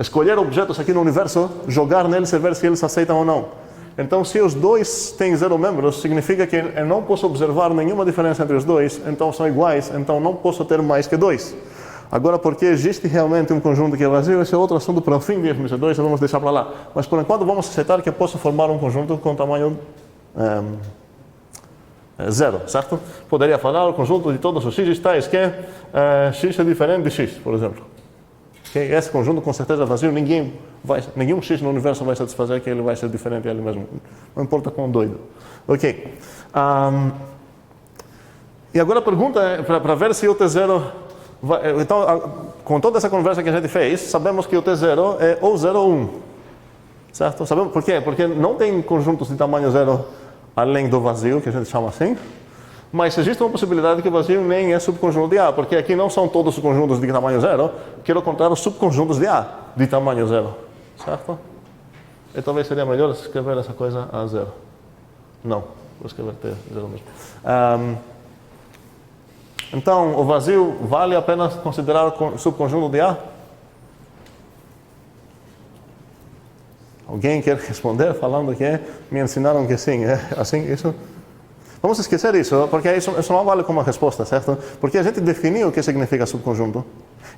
escolher objetos aqui no universo, jogar neles e ver se eles aceitam ou não. Então, se os dois têm 0 membros, significa que eu não posso observar nenhuma diferença entre os dois, então são iguais, então não posso ter mais que 2. Agora, porque existe realmente um conjunto que é vazio, esse é outro assunto para o fim de FMC2, vamos deixar para lá. Mas, por enquanto, vamos aceitar que eu posso formar um conjunto com tamanho 0, certo? Poderia falar o conjunto de todos os x tais que x é diferente de x, por exemplo. Okay? Esse conjunto, com certeza, é vazio, nenhum x no universo vai satisfazer que ele vai ser diferente dele mesmo. Não importa quão doido. Ok. E agora a pergunta é, para ver se o T0... Então, com toda essa conversa que a gente fez, sabemos que o T0 é ou 0 ou 1. Certo? Sabemos por quê? Porque não tem conjuntos de tamanho 0 além do vazio, que a gente chama assim. Mas existe uma possibilidade que o vazio nem é subconjunto de A, porque aqui não são todos os conjuntos de tamanho 0, pelo contrário, subconjuntos de A de tamanho 0. Certo? E talvez seria melhor escrever essa coisa a 0. Não, vou escrever T0 mesmo. Então, o vazio vale a pena considerar subconjunto de A? Alguém quer responder falando que me ensinaram que sim? É assim, isso? Vamos esquecer isso, porque isso não vale como resposta, certo? Porque a gente definiu o que significa subconjunto.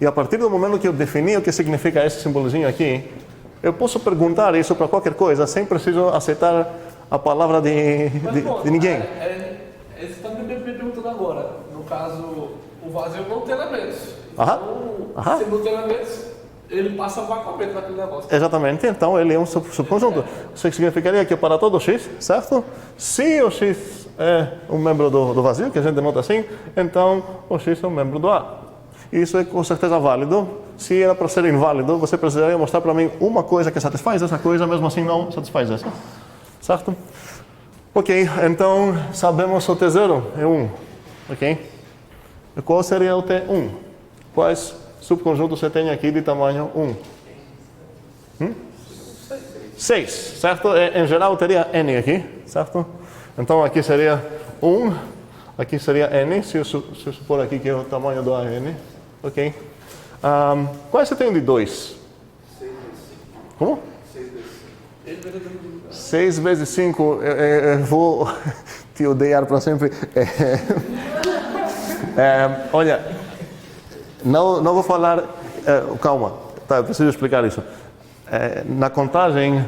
E a partir do momento que eu defini o que significa esse simbolozinho aqui, eu posso perguntar isso para qualquer coisa, sem preciso aceitar a palavra de ninguém.
Você está me perguntando agora. No caso, o vazio não tem elementos.
Aham.
Se não tem elementos, ele passa vacuamente naquele negócio.
Exatamente, então ele é um subconjunto. Isso significaria que para todo x, certo? Se o x é um membro do vazio, que a gente denota assim, então o x é um membro do A. Isso é com certeza válido. Se era para ser inválido, você precisaria mostrar para mim uma coisa que satisfaz essa coisa, mesmo assim não satisfaz essa. Certo? Ok, então sabemos o T0 é 1. Ok? E qual seria o T1? Quais subconjuntos você tem aqui de tamanho 1? 6, certo? Em geral teria N aqui, certo? Então aqui seria 1, aqui seria N, se eu supor aqui que é o tamanho do AN. Ok? Quais você tem de 2?
6 vezes 5.
Como?
6 vezes 5.
6 vezes 5, eu vou te odiar para sempre. Olha, não vou falar... calma, tá, eu preciso explicar isso. Na contagem,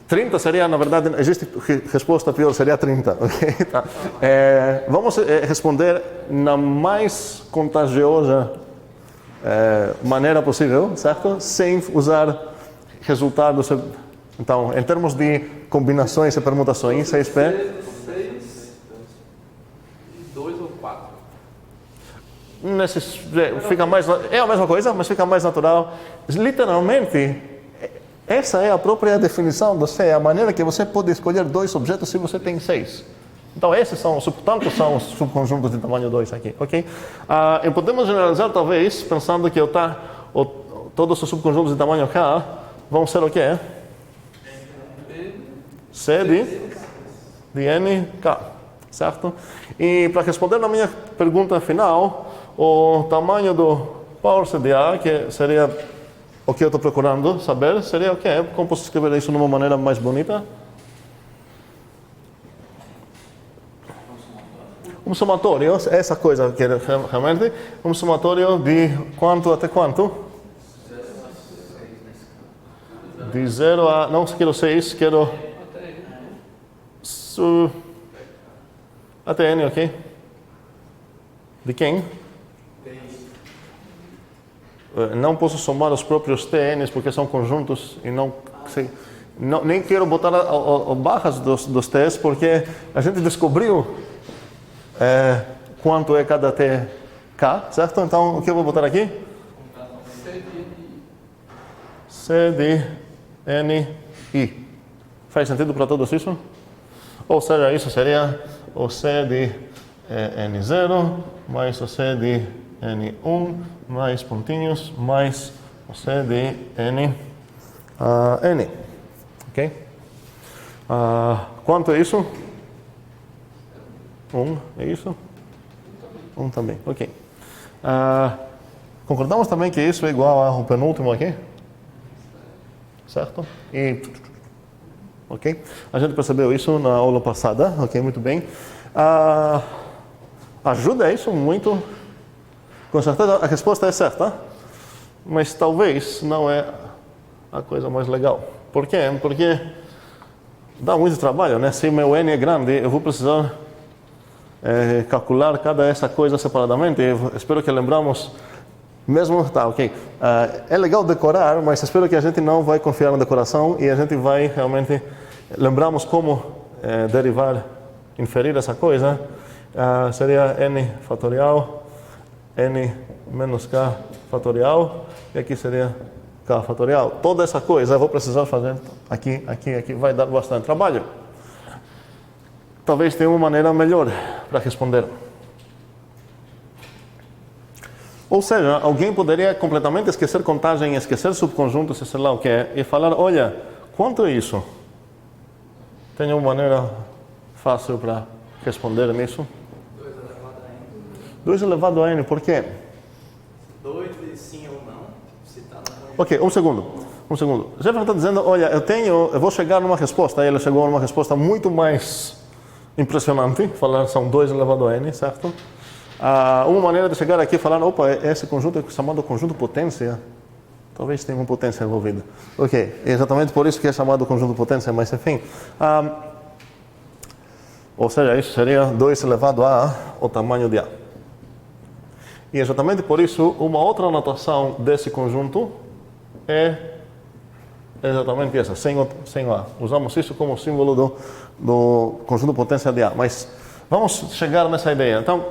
30 seria, na verdade, existe resposta pior, seria 30. Okay? Tá. Vamos responder na mais contagiosa maneira possível, certo? Sem usar resultados... Então, em termos de combinações e permutações, 6P...
6, 2 ou 4.
Fica mais, é a mesma coisa, mas fica mais natural. Literalmente, essa é a própria definição do C, a maneira que você pode escolher 2 objetos se você tem 6. Então, esses são os subconjuntos de tamanho 2 aqui, ok? E podemos generalizar, talvez, pensando que todos os subconjuntos de tamanho K vão ser o quê? C de N, K, certo? E para responder na minha pergunta final, o tamanho do parse de A, que seria o que eu estou procurando saber, seria o quê? Como posso escrever isso de uma maneira mais bonita? Um somatório, essa coisa que é realmente um somatório de quanto até quanto? De 0 a... não quero 6, quero... até N, ok? De quem? Não posso somar os próprios TNs porque são conjuntos e nem quero botar barras dos T's porque a gente descobriu quanto é cada TK, certo? Então, o que eu vou botar aqui? C de N, I. Faz sentido para todos isso? Ou seja, isso seria o C de N0 mais o C de N1 mais pontinhos mais o C de N. Ok? Quanto é isso? é isso? 1 também, ok. Concordamos também que isso é igual ao penúltimo aqui? Certo? E... ok? A gente percebeu isso na aula passada, ok? Muito bem. Ajuda isso muito? Com certeza a resposta é certa, mas talvez não é a coisa mais legal. Por quê? Porque dá muito trabalho, né? Se meu n é grande, eu vou precisar calcular cada essa coisa separadamente. Eu espero que lembramos mesmo, tá, ok. É legal decorar, mas espero que a gente não vai confiar na decoração e a gente vai realmente lembramos como derivar, inferir essa coisa. Seria n fatorial, n menos k fatorial, e aqui seria k fatorial. Toda essa coisa eu vou precisar fazer aqui, aqui, aqui. Vai dar bastante trabalho. Talvez tenha uma maneira melhor para responder. Ou seja, alguém poderia completamente esquecer contagem, esquecer subconjuntos, sei lá o que é, e falar, olha, quanto é isso? Tem uma maneira fácil para responder nisso? 2 elevado a n, por quê?
2 de sim ou não, se está na conjunção.
Ok, um segundo. Jefferson está dizendo, olha, eu vou chegar numa resposta, ele chegou numa resposta muito mais impressionante, falar são 2 elevado a n, certo? Uma maneira de chegar aqui e falar, opa, esse conjunto é chamado conjunto potência. Talvez tenha uma potência envolvida. Ok, é exatamente por isso que é chamado conjunto potência, mas enfim. Ou seja, isso seria 2 elevado a o tamanho de A. E exatamente por isso, uma outra anotação desse conjunto é exatamente essa, sem o A. Usamos isso como símbolo do conjunto potência de A. Mas vamos chegar nessa ideia. Então,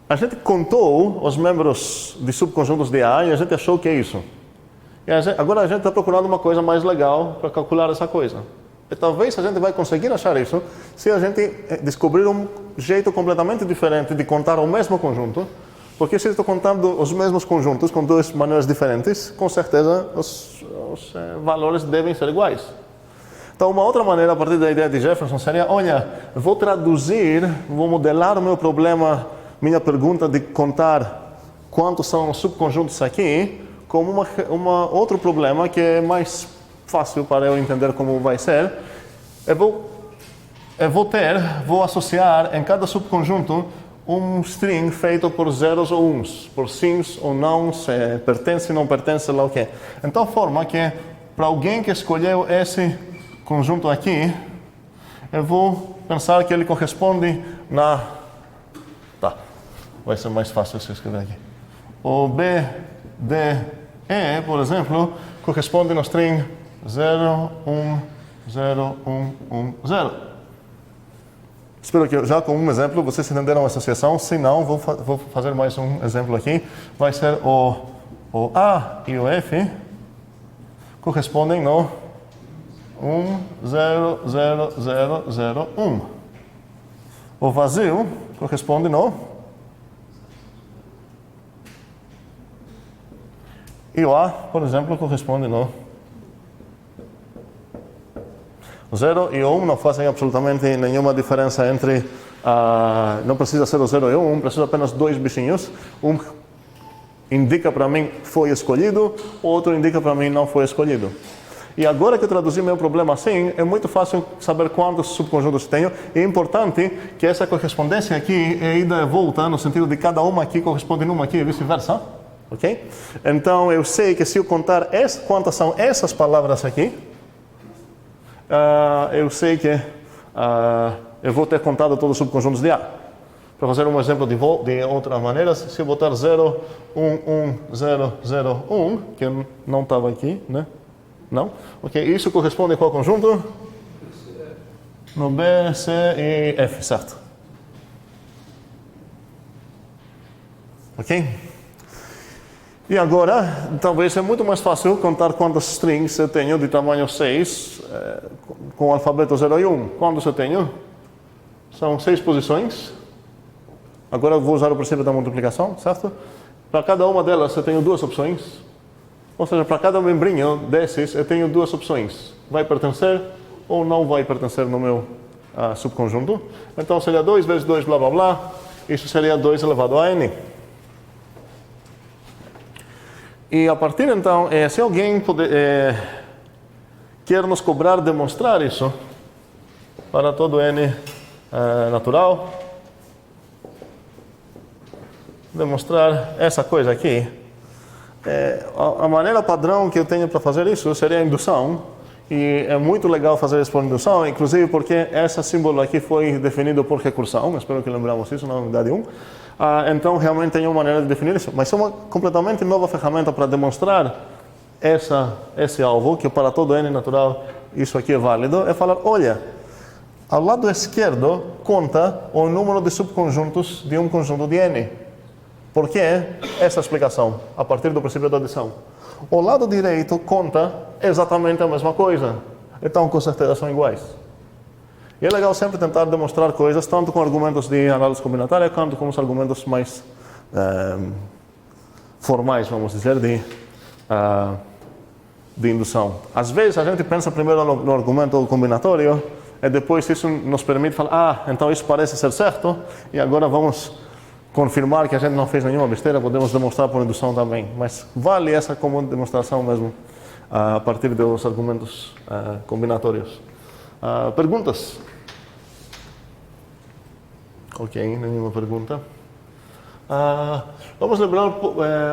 a gente contou os membros de subconjuntos de A e a gente achou que é isso. E agora a gente está procurando uma coisa mais legal para calcular essa coisa. E talvez a gente vai conseguir achar isso se a gente descobrir um jeito completamente diferente de contar o mesmo conjunto. Porque se eu estou contando os mesmos conjuntos com 2 maneiras diferentes, com certeza os valores devem ser iguais. Então, uma outra maneira, a partir da ideia de Jefferson, seria, olha, vou traduzir, vou modelar o meu problema, minha pergunta de contar quantos são os subconjuntos aqui, como outro problema que é mais fácil para eu entender como vai ser. Eu vou associar em cada subconjunto um string feito por zeros ou uns, por sims ou não, se pertence ou não pertence, lá o que. Então, forma que, para alguém que escolheu esse conjunto aqui, eu vou pensar que ele corresponde na... Tá, vai ser mais fácil se eu escrever aqui. O B, D, E, por exemplo, corresponde no string 0, 1, 0, 1, 1, 0. Espero que já com um exemplo vocês entenderam a associação. Se não, vou fazer mais um exemplo aqui. Vai ser o A e o F correspondem no 1, 0, 0, 0, 0, 1. O vazio corresponde no... E o A, por exemplo, corresponde no... 0 e o 1 não fazem absolutamente nenhuma diferença entre... não precisa ser o 0 e o 1, precisa apenas 2 bichinhos. Um indica para mim foi escolhido, o outro indica para mim não foi escolhido. E agora que eu traduzi meu problema assim, é muito fácil saber quantos subconjuntos tenho. E é importante que essa correspondência aqui é ida e volta, no sentido de cada uma aqui corresponde numa aqui e vice-versa. Ok? Então eu sei que se eu contar quantas são essas palavras aqui, eu sei que eu vou ter contado todos os subconjuntos de A. Para fazer um exemplo de outra maneira, se eu botar 0, 1, 1, 0, 0, 1, que não estava aqui, né? Não? Ok, isso corresponde a qual conjunto? No B, C e F, certo? Ok? E agora, talvez é muito mais fácil contar quantas strings eu tenho de tamanho 6 com o alfabeto 0 e 1. Quantos eu tenho? São 6 posições. Agora eu vou usar o princípio da multiplicação, certo? Para cada uma delas eu tenho 2 opções. Ou seja, para cada membrinho desses eu tenho 2 opções. Vai pertencer ou não vai pertencer no meu subconjunto. Então seria 2 vezes 2, blá blá blá. Isso seria 2 elevado a n. E a partir então, se alguém quer nos cobrar demonstrar isso para todo n natural, demonstrar essa coisa aqui, a maneira padrão que eu tenho para fazer isso seria a indução. E é muito legal fazer isso por indução, inclusive porque esse símbolo aqui foi definido por recursão. Espero que lembramos isso na unidade 1. Então, realmente tem uma maneira de definir isso. Mas é uma completamente nova ferramenta para demonstrar esse alvo, que para todo n natural isso aqui é válido. É falar, olha, ao lado esquerdo conta o número de subconjuntos de um conjunto de n. Por que essa explicação? A partir do princípio da adição. O lado direito conta exatamente a mesma coisa. Então, com certeza, são iguais. E é legal sempre tentar demonstrar coisas, tanto com argumentos de análise combinatória, quanto com os argumentos mais formais, vamos dizer, de indução. Às vezes, a gente pensa primeiro no argumento combinatório, e depois isso nos permite falar, então isso parece ser certo, e agora vamos confirmar que a gente não fez nenhuma besteira, podemos demonstrar por indução também. Mas vale essa como demonstração mesmo, a partir dos argumentos combinatórios. Perguntas? Ok, nenhuma pergunta. Vamos lembrar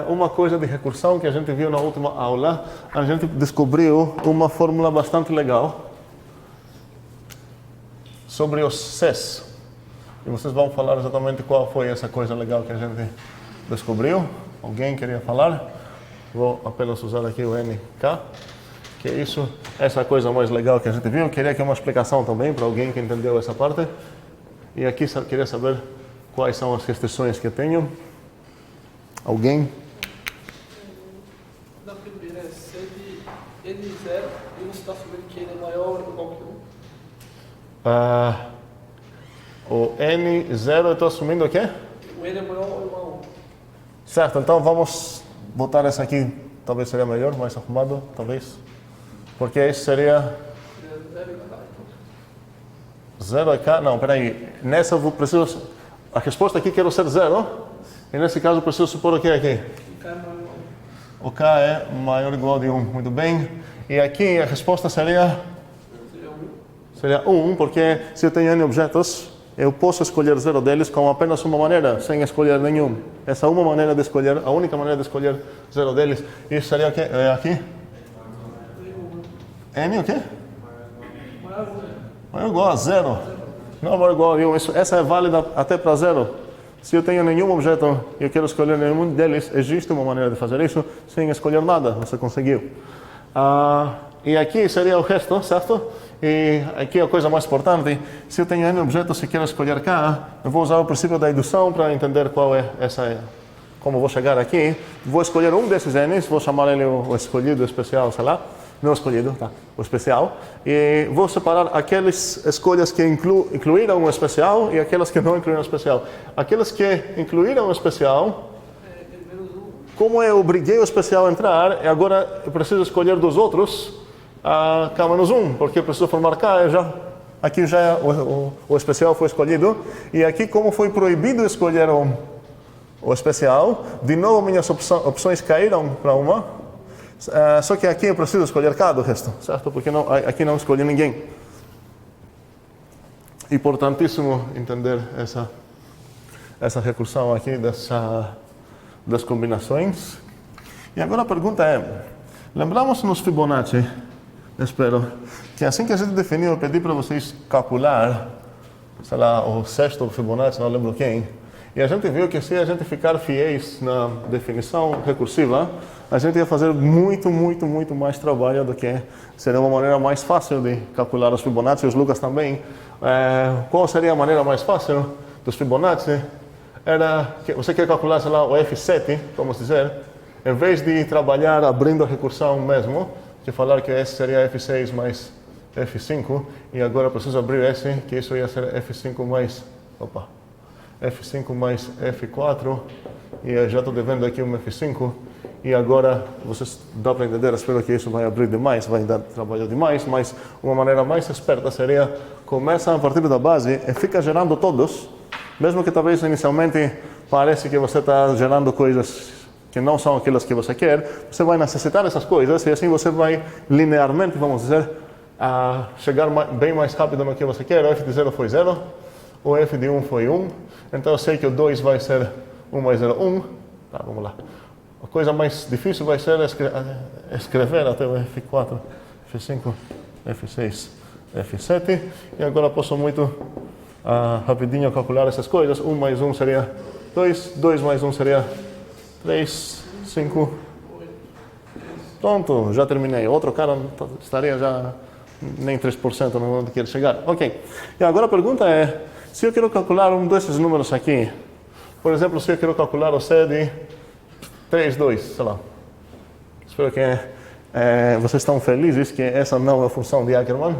uma coisa de recursão que a gente viu na última aula. A gente descobriu uma fórmula bastante legal sobre os Cs. E vocês vão falar exatamente qual foi essa coisa legal que a gente descobriu. Alguém queria falar? Vou apenas usar aqui o NK. Que é isso, essa coisa mais legal que a gente viu. Eu queria aqui uma explicação também para alguém que entendeu essa parte. E aqui queria saber quais são as restrições que eu tenho. Alguém?
Na primeira é C de N0 e você está assumindo que N é maior ou igual que 1.
O N0 eu estou assumindo o quê?
O N é maior ou igual a 1.
Certo, então vamos botar essa aqui. Talvez seria melhor, mais arrumado, talvez. Porque isso seria... 0 é K? Não, peraí. Nessa eu preciso... A resposta aqui quero ser 0. E nesse caso eu preciso supor o que aqui? O K é maior ou igual de 1. Muito bem. E aqui a resposta seria 1, porque se eu tenho N objetos, eu posso escolher 0 deles com apenas uma maneira, sem escolher nenhum. Essa é uma maneira de escolher, a única maneira de escolher 0 deles. Isso seria o quê? Aqui? N o quê? Maior ou igual a 0. Não maior ou igual a 1. Essa é válida até para 0. Se eu tenho nenhum objeto e eu quero escolher nenhum deles, existe uma maneira de fazer isso sem escolher nada. Você conseguiu. E aqui seria o resto, certo? E aqui a coisa mais importante, se eu tenho N objetos e quero escolher K, eu vou usar o princípio da indução para entender qual é essa, como vou chegar aqui. Vou escolher um desses N's, vou chamar ele o escolhido especial, sei lá. Não escolhido, tá? O especial. E vou separar aquelas escolhas que incluíram o especial e aquelas que não incluíram o especial. Aquelas que incluíram o especial, como eu obriguei o especial a entrar, agora eu preciso escolher dos outros K-1, porque eu preciso formar K, aqui já o especial foi escolhido. E aqui, como foi proibido escolher o especial, de novo minhas opções caíram para uma. Só que aqui eu preciso escolher K do resto, certo? Porque aqui não escolhi ninguém. Importantíssimo entender essa recursão aqui das combinações. E agora a pergunta é, lembramos nos Fibonacci, espero, que assim que a gente definiu, eu pedi para vocês calcular, sei lá, o sexto Fibonacci, não lembro quem, e a gente viu que se a gente ficar fiéis na definição recursiva, a gente ia fazer muito mais trabalho do que seria uma maneira mais fácil de calcular os Fibonacci, os Lucas também. Qual seria a maneira mais fácil dos Fibonacci? Era que você quer calcular, sei lá, o F7, vamos dizer, em vez de trabalhar abrindo a recursão mesmo, de falar que esse seria F6 mais F5, e agora preciso abrir esse, que isso ia ser F5 mais... F5 mais F4, e eu já estou devendo aqui um F5, E agora, vocês dá para entender, espero que isso vai abrir demais, vai dar trabalho demais, mas uma maneira mais esperta seria começa a partir da base e fica gerando todos, mesmo que talvez inicialmente parece que você está gerando coisas que não são aquelas que você quer, você vai necessitar essas coisas e assim você vai linearmente, vamos dizer, a chegar bem mais rápido no que você quer. O f de 0 foi 0, o f de 1 foi 1, então eu sei que o 2 vai ser 1 mais 0, 1. Tá, vamos lá. A coisa mais difícil vai ser escrever até o F4, F5, F6, F7. E agora posso muito rapidinho calcular essas coisas. 1 mais 1 seria 2, 2 mais 1 seria 3, 5. Pronto, já terminei. Outro cara estaria já nem 3% no onde quer chegar. Ok. E agora a pergunta é, se eu quero calcular um desses números aqui, por exemplo, se eu quero calcular o C de 3, 2, sei lá. Espero que vocês estão felizes que essa não é a função de Ackermann,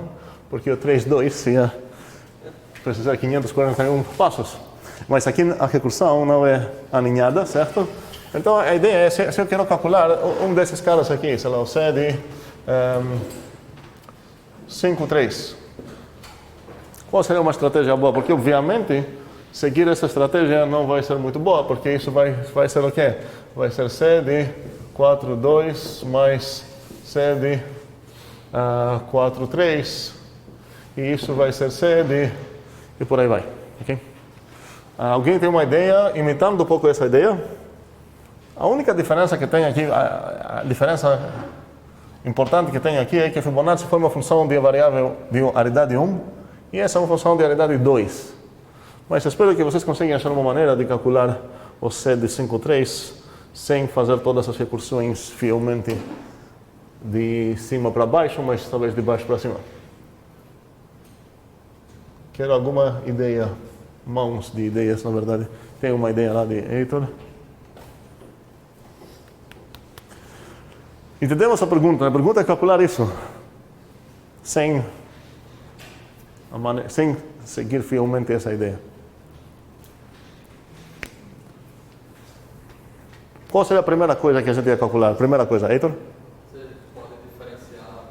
porque o 3, 2 ia precisar de 541 passos. Mas aqui a recursão não é aninhada, certo? Então a ideia é, se eu quero calcular um desses caras aqui, sei lá, o C de 5, 3. Qual seria uma estratégia boa? Porque obviamente seguir essa estratégia não vai ser muito boa, porque isso vai ser o quê? Vai ser C de 4, 2 mais C de 4, 3. E isso vai ser C de... e por aí vai. Okay? Alguém tem uma ideia, imitando um pouco essa ideia? A única diferença que tem aqui, a diferença importante que tem aqui é que Fibonacci foi uma função de variável de aridade 1 e essa é uma função de aridade 2. Mas espero que vocês consigam achar uma maneira de calcular o C de 5, 3 sem fazer todas as recursões fielmente de cima para baixo, mas talvez de baixo para cima. Quero alguma ideia? Mãos de ideias, na verdade. Tem uma ideia lá de Heitor? Entendemos a pergunta? A pergunta é calcular isso sem seguir fielmente essa ideia. Qual seria a primeira coisa que a gente ia calcular? Primeira coisa, Heitor?
Você pode diferenciar,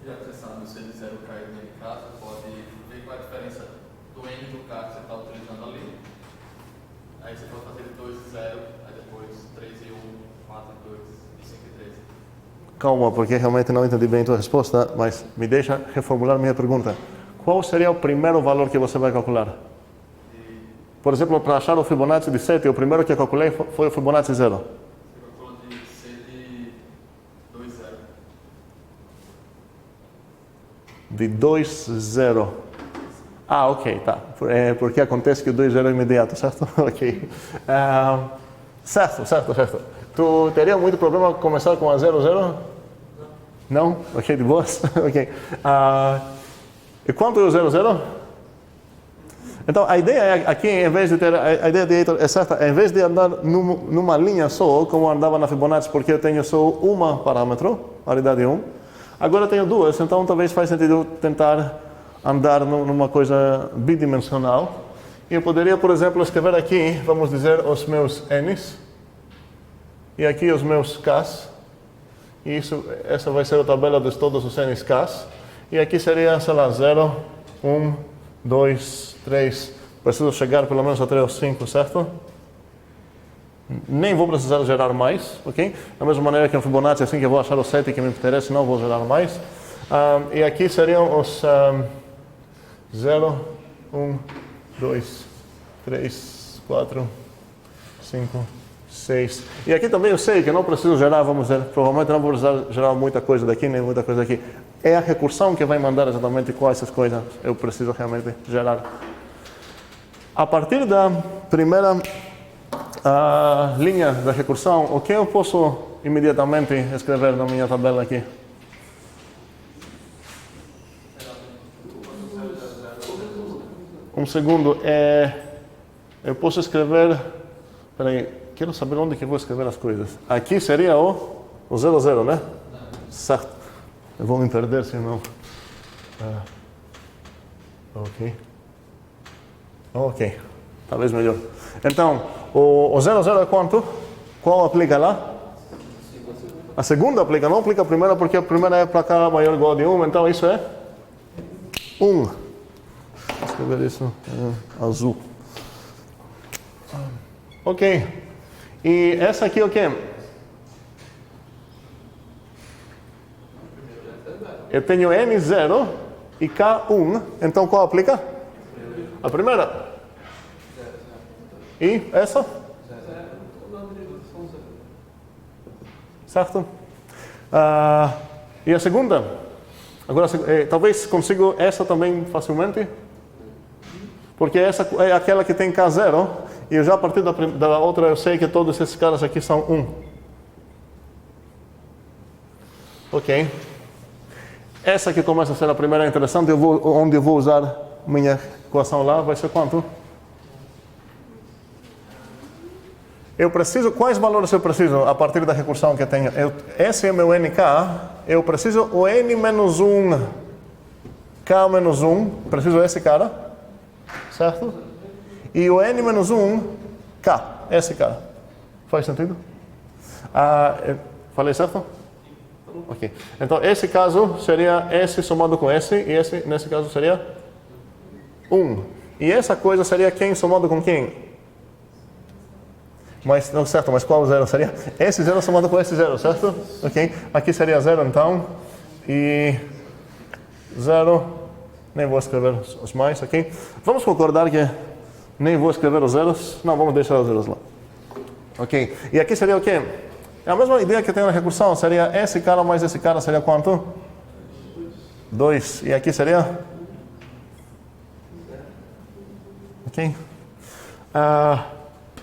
já que você sabe o C de 0 K e do NK, você pode ver qual é a diferença do N do K que você está utilizando ali. Aí você pode fazer 2 e 0, aí depois 3 e 1, 4 e 2 e 5 e 3.
Calma, porque realmente não entendi bem a tua resposta, mas me deixa reformular minha pergunta. Qual seria o primeiro valor que você vai calcular? Por exemplo, para achar o Fibonacci de 7, o primeiro que eu calculei foi o Fibonacci 0.
Você calcula de C de 2, 0.
De 2, 0. Ah, ok, tá. Porque acontece que o 2, 0 é imediato, certo? Ok. Certo. Tu teria muito problema começar com a 0, 0? Não? Ok, de boas? Ok. E quanto é o 0, 0? Então, a ideia aqui, em vez de ter, a ideia de Heitor é certa, em vez de andar numa linha só, como andava na Fibonacci, porque eu tenho só uma parâmetro, aridade 1, agora eu tenho duas, então talvez faz sentido tentar andar numa coisa bidimensional. E eu poderia, por exemplo, escrever aqui, vamos dizer, os meus N's, e aqui os meus K's, e essa vai ser a tabela de todos os N's K's, e aqui seria, sei lá, 0, 1, 2, 3, preciso chegar pelo menos até os 5, certo? Nem vou precisar gerar mais, ok? Da mesma maneira que no Fibonacci, assim que eu vou achar os 7 que me interessa, não vou gerar mais. E aqui seriam os 0, 1, 2, 3, 4, 5, 6. E aqui também eu sei que não preciso gerar, vamos dizer, provavelmente não vou precisar gerar muita coisa daqui, nem muita coisa daqui. É a recursão que vai mandar exatamente quais essas coisas eu preciso realmente gerar. A partir da primeira linha da recursão, o que eu posso imediatamente escrever na minha tabela aqui? Um segundo, eu posso escrever, peraí, quero saber onde que eu vou escrever as coisas. Aqui seria o 0, 0, né? Certo. Eu vou me perder, senão... Ok. Talvez melhor. Então, o 0, 0 é quanto? Qual aplica lá? A segunda aplica, não aplica a primeira, porque a primeira é para k maior ou igual de 1, então isso é 1. Vou escrever isso azul. Ok. E essa aqui é o quê? Eu tenho n0 e k1, então qual aplica? A primeira. E essa? Certo? E a segunda? Agora, talvez consigo essa também facilmente. Porque essa é aquela que tem K0. E eu já a partir da outra eu sei que todos esses caras aqui são 1. Ok. Essa que começa a ser a primeira interessante, onde eu vou usar minha equação lá, vai ser quanto? Eu preciso, quais valores eu preciso a partir da recursão que eu tenho? Esse é meu NK, eu preciso o N menos 1, K menos 1, preciso esse cara, certo? E o N menos 1, K, esse cara. Faz sentido? Falei certo? Ok. Então, esse caso seria esse somado com esse, e esse, nesse caso, seria 1. E essa coisa seria quem somado com quem? Mas, não, certo, mas qual zero seria? Esse zero somado com esse zero, certo? Ok. Aqui seria 0, então. E 0, nem vou escrever os mais, ok? Vamos concordar que nem vou escrever os zeros. Não, vamos deixar os zeros lá. Ok. E aqui seria o quê? É a mesma ideia que tem na recursão. Seria esse cara mais esse cara, seria quanto? 2. E aqui seria? Ok.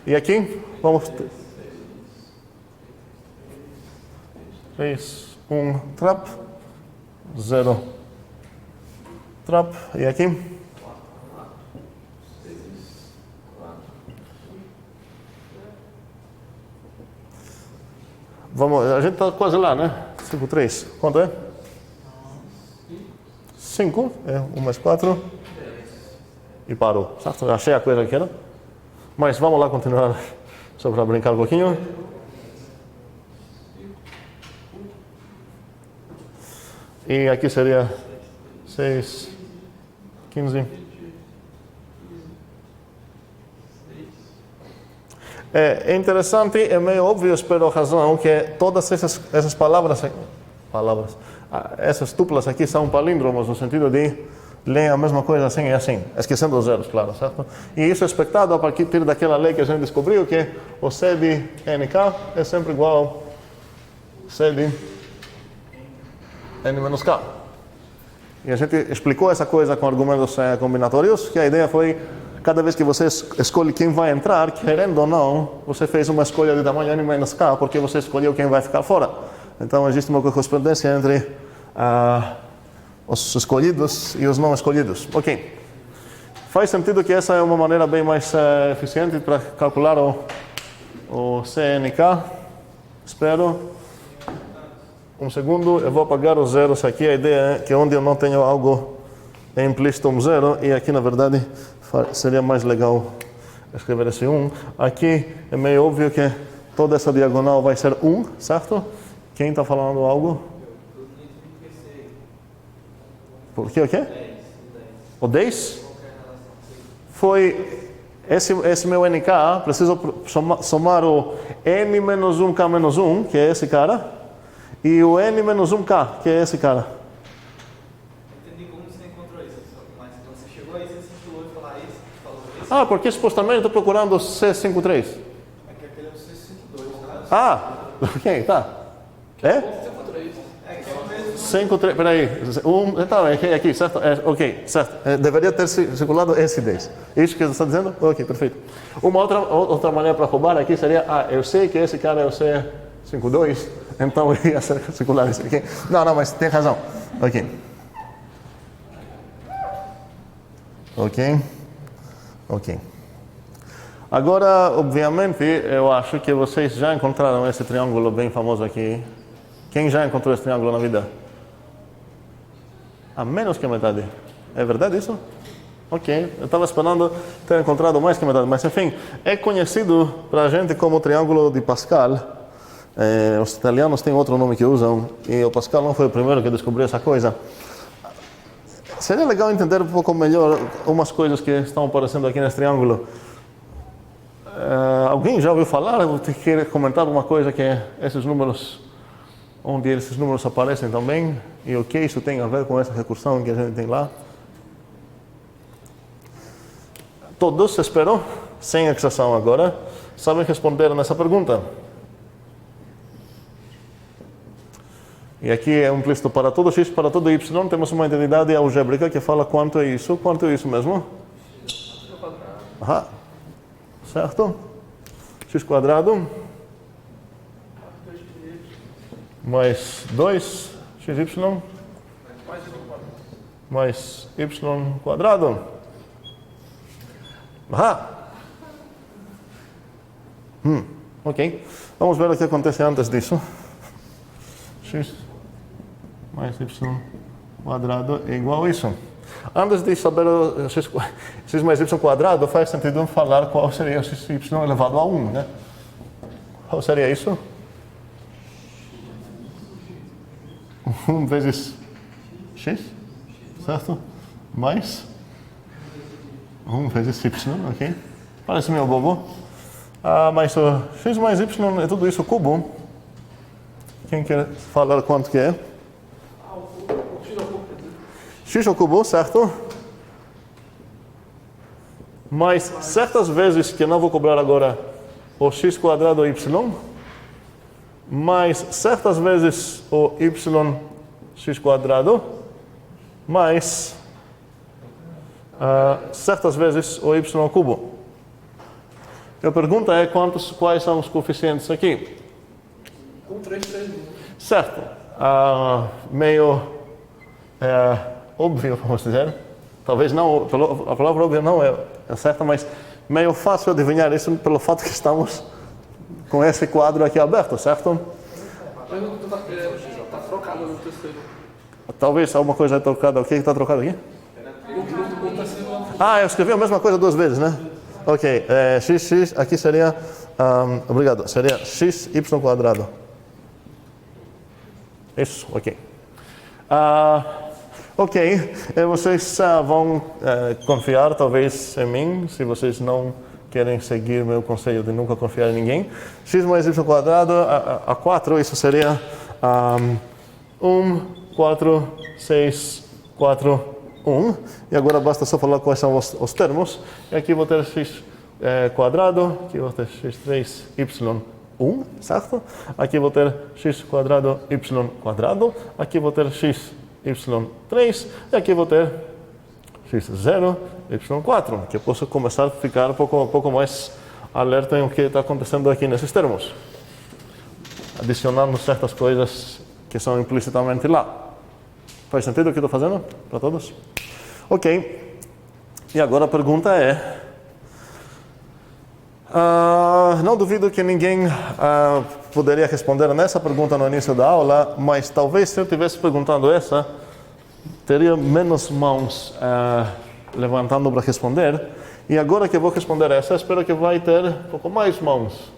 E aqui? Vamos. 3, 1, trap. 0, trap. E aqui? Vamos, a gente está quase lá, né? 5, 3. Quanto é? 5. É 1 mais 4. E parou. Certo? Eu achei a coisa que era. Mas vamos lá continuar. Só para brincar um pouquinho. E aqui seria 6, 15. É interessante, é meio óbvio, espero a razão, que todas essas palavras, essas tuplas aqui são palíndromos, no sentido de ler a mesma coisa assim e assim, esquecendo os zeros, claro, certo? E isso é expectado a partir daquela lei que a gente descobriu, que o C de NK é sempre igual ao C de N menos K. E a gente explicou essa coisa com argumentos combinatórios, que a ideia foi, cada vez que você escolhe quem vai entrar, querendo ou não, você fez uma escolha de tamanho N menos K, porque você escolheu quem vai ficar fora. Então existe uma correspondência entre os escolhidos e os não escolhidos. Ok. Faz sentido que essa é uma maneira bem mais eficiente para calcular o CNK. Espero. Um segundo, eu vou apagar os zeros aqui. A ideia é que onde eu não tenho algo é implícito um zero, e aqui na verdade seria mais legal escrever esse 1. Aqui é meio óbvio que toda essa diagonal vai ser 1, certo? Quem está falando algo? Por quê? O quê? O 10? Foi esse meu NK, preciso somar o N menos 1K menos 1, que é esse cara, e o N menos 1K, que é esse cara.
Entendi como você encontrou isso, mas quando você chegou aí, você simulou e falou isso, falou isso.
Porque supostamente eu estou procurando o C53.
É que aquele é o C52, tá?
Ok, tá. É? 53, peraí. Então, é aqui, certo? Ok, certo. Deveria ter circulado esse 10. Isso que você está dizendo? Ok, perfeito. Uma outra maneira para roubar aqui seria, eu sei que esse cara é o C52, então eu ia circular esse aqui. Não, mas tem razão. Ok. Agora, obviamente, eu acho que vocês já encontraram esse triângulo bem famoso aqui. Quem já encontrou esse triângulo na vida? A menos que a metade. É verdade isso? Ok, eu estava esperando ter encontrado mais que a metade. Mas, enfim, é conhecido para a gente como o triângulo de Pascal. Os italianos têm outro nome que usam, e o Pascal não foi o primeiro que descobriu essa coisa. Seria legal entender um pouco melhor umas coisas que estão aparecendo aqui nesse triângulo. Alguém já ouviu falar? Você quer comentar alguma coisa que esses números, onde esses números aparecem também? E o que isso tem a ver com essa recursão que a gente tem lá? Todos, espero, sem exceção agora, sabem responder nessa pergunta. E aqui é implícito para todo x, para todo y, temos uma identidade algébrica que fala quanto é isso mesmo? Aham. Certo? X quadrado mais 2 xy mais y quadrado. Aham. Ok. Vamos ver o que acontece antes disso. X mais y quadrado é igual a isso. Antes de saber o x mais y quadrado, faz sentido falar qual seria o xy elevado a 1, né? Qual seria isso? 1 vezes x, certo? Mais 1 vezes y, ok? Parece meio bobo. Mas o x mais y é tudo isso cubo. Quem quer falar quanto que é? X ao cubo, certo? Mas certas vezes, que não vou cobrar agora, o x quadrado y, mais certas vezes o y x quadrado, mais certas vezes o y ao cubo. E a pergunta é quais são os coeficientes aqui?
1, 3, 3.
Certo. Meio óbvio, vamos dizer. Talvez não, a palavra óbvio não é certa, mas meio fácil adivinhar isso pelo fato que estamos com esse quadro aqui aberto, certo?
Está trocado no terceiro.
Talvez alguma coisa é trocada. O que está trocado aqui? Eu escrevi a mesma coisa duas vezes, né? Ok, x, aqui seria, obrigado, seria xy quadrado. Isso, ok. Ok, vocês vão confiar talvez em mim, se vocês não querem seguir meu conselho de nunca confiar em ninguém. X mais y quadrado a 4, isso seria 1, 4, 6, 4, 1. E agora basta só falar quais são os termos. E aqui vou ter x quadrado, aqui vou ter x3, y1, certo? Aqui vou ter x quadrado, y quadrado. Aqui vou ter x, y3. E aqui vou ter x0, y4. Que eu posso começar a ficar um pouco mais alerta em o que está acontecendo aqui nesses termos. Adicionando certas coisas que são implicitamente lá. Faz sentido o que estou fazendo para todos? Ok. E agora a pergunta é... não duvido que ninguém poderia responder nessa pergunta no início da aula, mas talvez se eu estivesse perguntando essa, teria menos mãos levantando para responder. E agora que eu vou responder essa, espero que vai ter um pouco mais mãos.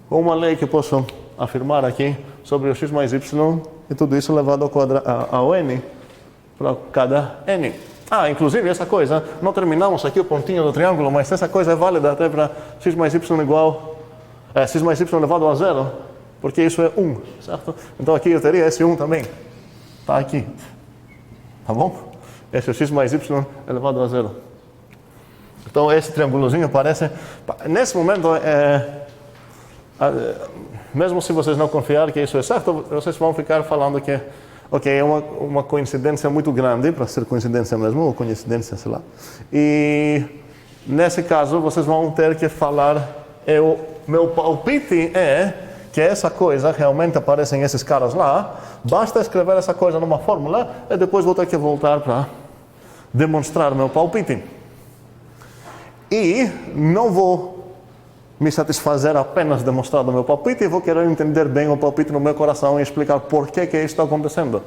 Com uma lei que posso afirmar aqui sobre o x mais y e tudo isso levado ao n para cada n. Inclusive essa coisa, não terminamos aqui o pontinho do triângulo, mas essa coisa é válida até para x mais y igual x mais y elevado a 0, porque isso é 1, certo? Então aqui eu teria esse 1 também. Está aqui. Tá bom? Esse é o x mais y elevado a 0. Então esse triângulozinho parece... Nesse momento, mesmo se vocês não confiarem que isso é certo, vocês vão ficar falando que é uma coincidência muito grande, para ser coincidência mesmo, ou coincidência, sei lá. E nesse caso, vocês vão ter que falar, meu palpite é que essa coisa realmente aparece em esses caras lá, basta escrever essa coisa numa fórmula e depois vou ter que voltar para demonstrar meu palpite. E não vou me satisfazer apenas demonstrando o meu palpite, e vou querer entender bem o palpite no meu coração e explicar por que isso está acontecendo.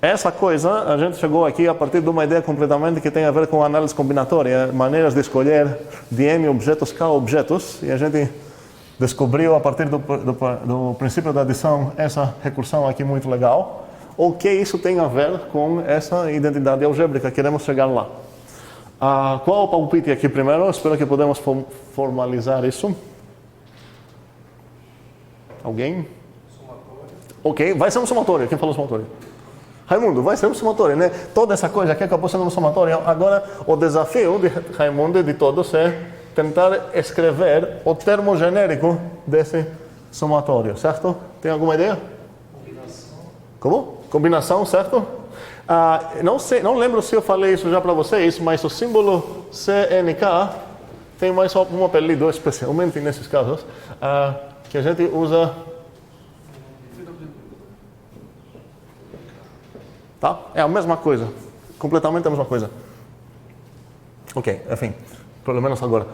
Essa coisa, a gente chegou aqui a partir de uma ideia completamente que tem a ver com análise combinatória, maneiras de escolher de N objetos K objetos, e a gente descobriu a partir do princípio da adição essa recursão aqui muito legal. O que isso tem a ver com essa identidade algébrica? Queremos chegar lá. Qual o palpite aqui primeiro? Espero que podemos formalizar isso. Alguém?
Somatório.
Ok, vai ser um somatório. Quem falou somatório? Raimundo, vai ser um somatório, né? Toda essa coisa aqui acabou sendo um somatório. Agora, o desafio de Raimundo e de todos é tentar escrever o termo genérico desse somatório, certo? Tem alguma ideia?
Combinação.
Como? Combinação, certo? Não lembro se eu falei isso já para vocês, mas o símbolo CNK tem mais um apelido, especialmente nesses casos, que a gente usa. Tá? É a mesma coisa. Completamente a mesma coisa. Ok, enfim. Pelo menos agora.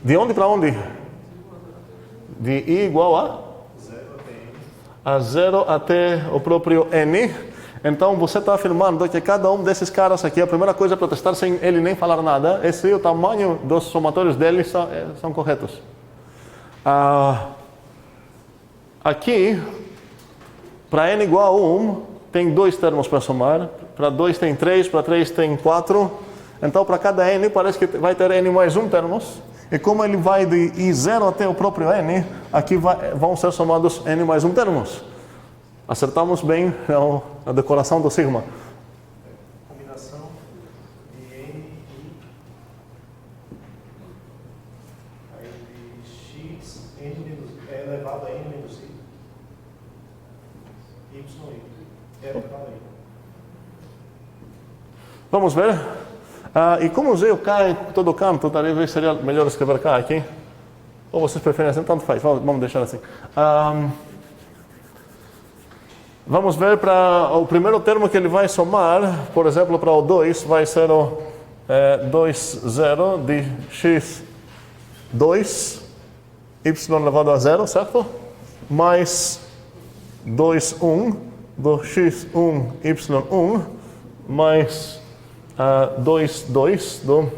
De onde para onde? De I igual a 0 até o próprio N. Então você está afirmando que cada um desses caras aqui, a primeira coisa para testar sem ele nem falar nada, é se o tamanho dos somatórios deles são corretos. Aqui, para N igual a 1, tem 2 termos para somar, para 2 tem 3, para 3 tem 4. Então, para cada N, parece que vai ter N mais 1 termos. E como ele vai de I0 até o próprio N, aqui vão ser somados N mais 1 termos. Acertamos bem a decoração do sigma.
Combinação de N I. Aí de X, N menos, é elevado a N menos I. Y é elevado a I.
Vamos ver? E como o Z e o K em todo canto, talvez seria melhor escrever K aqui. Ou vocês preferem assim? Tanto faz, vamos deixar assim. Vamos ver para o primeiro termo que ele vai somar, por exemplo, para o 2, vai ser o 2, 0 de x 2, y elevado a 0, certo? Mais 2, 1 do x 1, y 1, mais 2, 2 do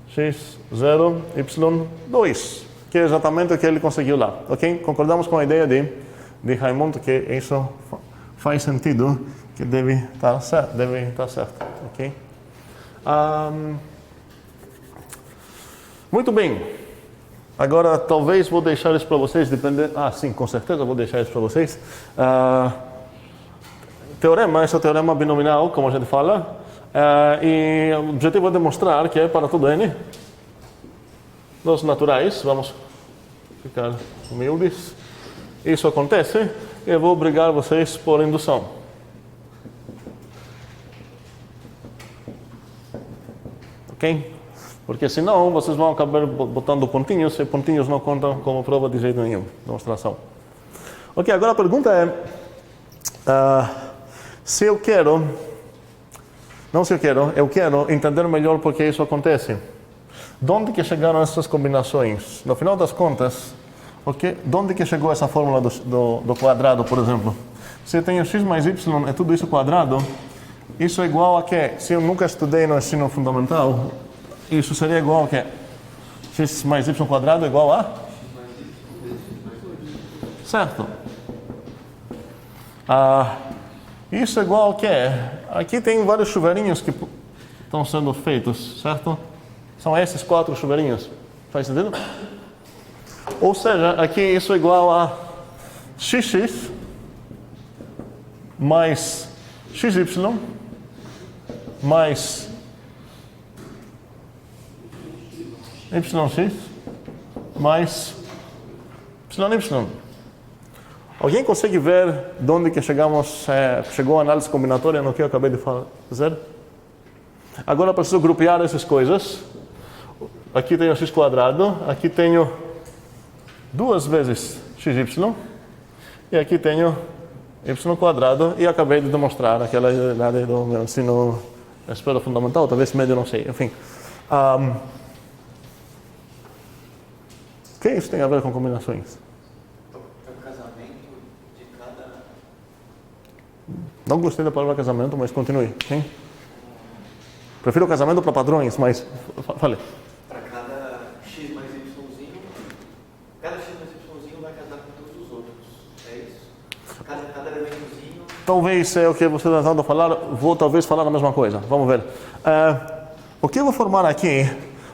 x 0, y 2, que é exatamente o que ele conseguiu lá, ok? Concordamos com a ideia de Raimundo que isso faz sentido, que deve estar certo, ok? Muito bem. Agora, talvez vou deixar isso para vocês, depender. Sim, com certeza vou deixar isso para vocês. Teorema, esse é o teorema binominal, como a gente fala. E o objetivo é demonstrar que é para todo N dos naturais. Vamos ficar humildes. Isso acontece e eu vou obrigar vocês por indução. Ok? Porque senão vocês vão acabar botando pontinhos e pontinhos não contam como prova de jeito nenhum, demonstração. Ok, agora a pergunta é, se eu quero entender melhor por que isso acontece. De onde que chegaram essas combinações? No final das contas, de onde que chegou essa fórmula do quadrado, por exemplo? Se eu tenho x mais y, é tudo isso quadrado, isso é igual a quê? Se eu nunca estudei no ensino fundamental, isso seria igual a quê? X mais y quadrado é igual a? Certo. Isso é igual a quê? Aqui tem vários chuveirinhos que estão sendo feitos, certo? São esses 4 chuveirinhos. Faz sentido? Ou seja, aqui isso é igual a xx mais xy mais yx mais y. Alguém consegue ver de onde que chegou a análise combinatória no que eu acabei de fazer? Agora eu preciso grupear essas coisas. Aqui tenho x quadrado, aqui tenho 2 vezes xy, e aqui tenho y quadrado, e acabei de demonstrar aquela idade do meu ensino, espero fundamental, talvez médio, não sei, enfim. O que isso tem a ver com combinações?
É o casamento de cada.
Não gostei da palavra casamento, mas continue. Quem? Prefiro o casamento para padrões, mas fale.
Para cada X mais Yzinho, cada X mais Yzinho vai casar com todos os outros. É isso? Cada elementozinho.
Talvez é o que você está tentando falar, vou talvez falar a mesma coisa. Vamos ver. O que eu vou formar aqui,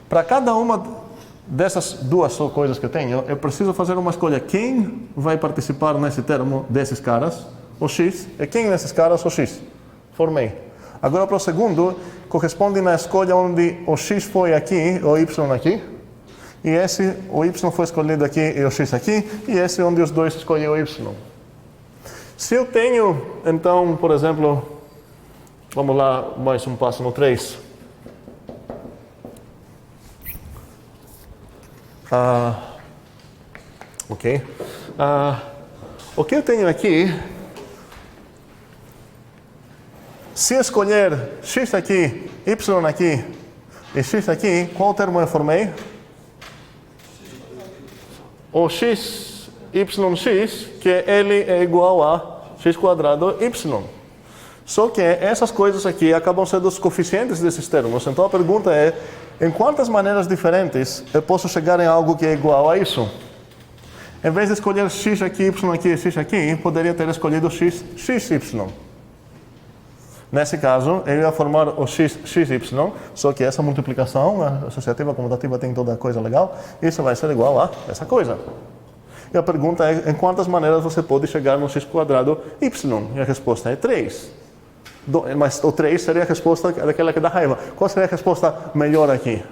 para cada uma dessas duas coisas que eu tenho, eu preciso fazer uma escolha. Quem vai participar nesse termo desses caras? O X. E quem nesses caras? O X. Formei. Agora, para o segundo, corresponde na escolha onde o X foi aqui, o Y aqui. E esse, o Y foi escolhido aqui e o X aqui. E esse onde os dois escolhem o Y. Se eu tenho, então, por exemplo, vamos lá, mais um passo no 3. Ok. O que eu tenho aqui, se escolher X aqui, Y aqui e X aqui, qual termo eu formei? O X, YX, que ele é igual a X quadrado Y. Só que essas coisas aqui acabam sendo os coeficientes desses termos. Então a pergunta é, em quantas maneiras diferentes eu posso chegar em algo que é igual a isso? Em vez de escolher X aqui, Y aqui e X aqui, poderia ter escolhido X, XY. Nesse caso, eu ia formar o X, XY, só que essa multiplicação associativa comutativa tem toda a coisa legal, isso vai ser igual a essa coisa. E a pergunta é, em quantas maneiras você pode chegar no X quadrado Y? E a resposta é 3. Mas o 3 seria a resposta daquela que dá raiva. Qual seria a resposta melhor aqui?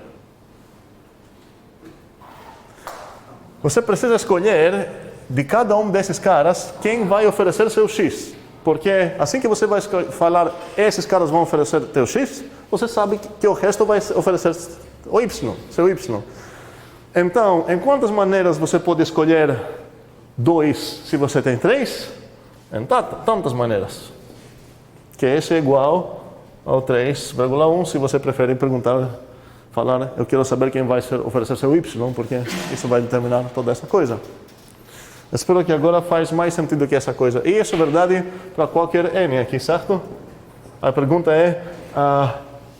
Você precisa escolher de cada um desses caras quem vai oferecer seu X. Porque assim que você vai falar, esses caras vão oferecer teu X, você sabe que o resto vai oferecer o Y, seu Y. Então, em quantas maneiras você pode escolher 2 se você tem 3? Em tantas maneiras. Que esse é igual ao 3,1, se você preferir falar, eu quero saber quem vai oferecer seu Y, porque isso vai determinar toda essa coisa. Espero que agora faz mais sentido que essa coisa. E isso é verdade para qualquer N aqui, certo? A pergunta é,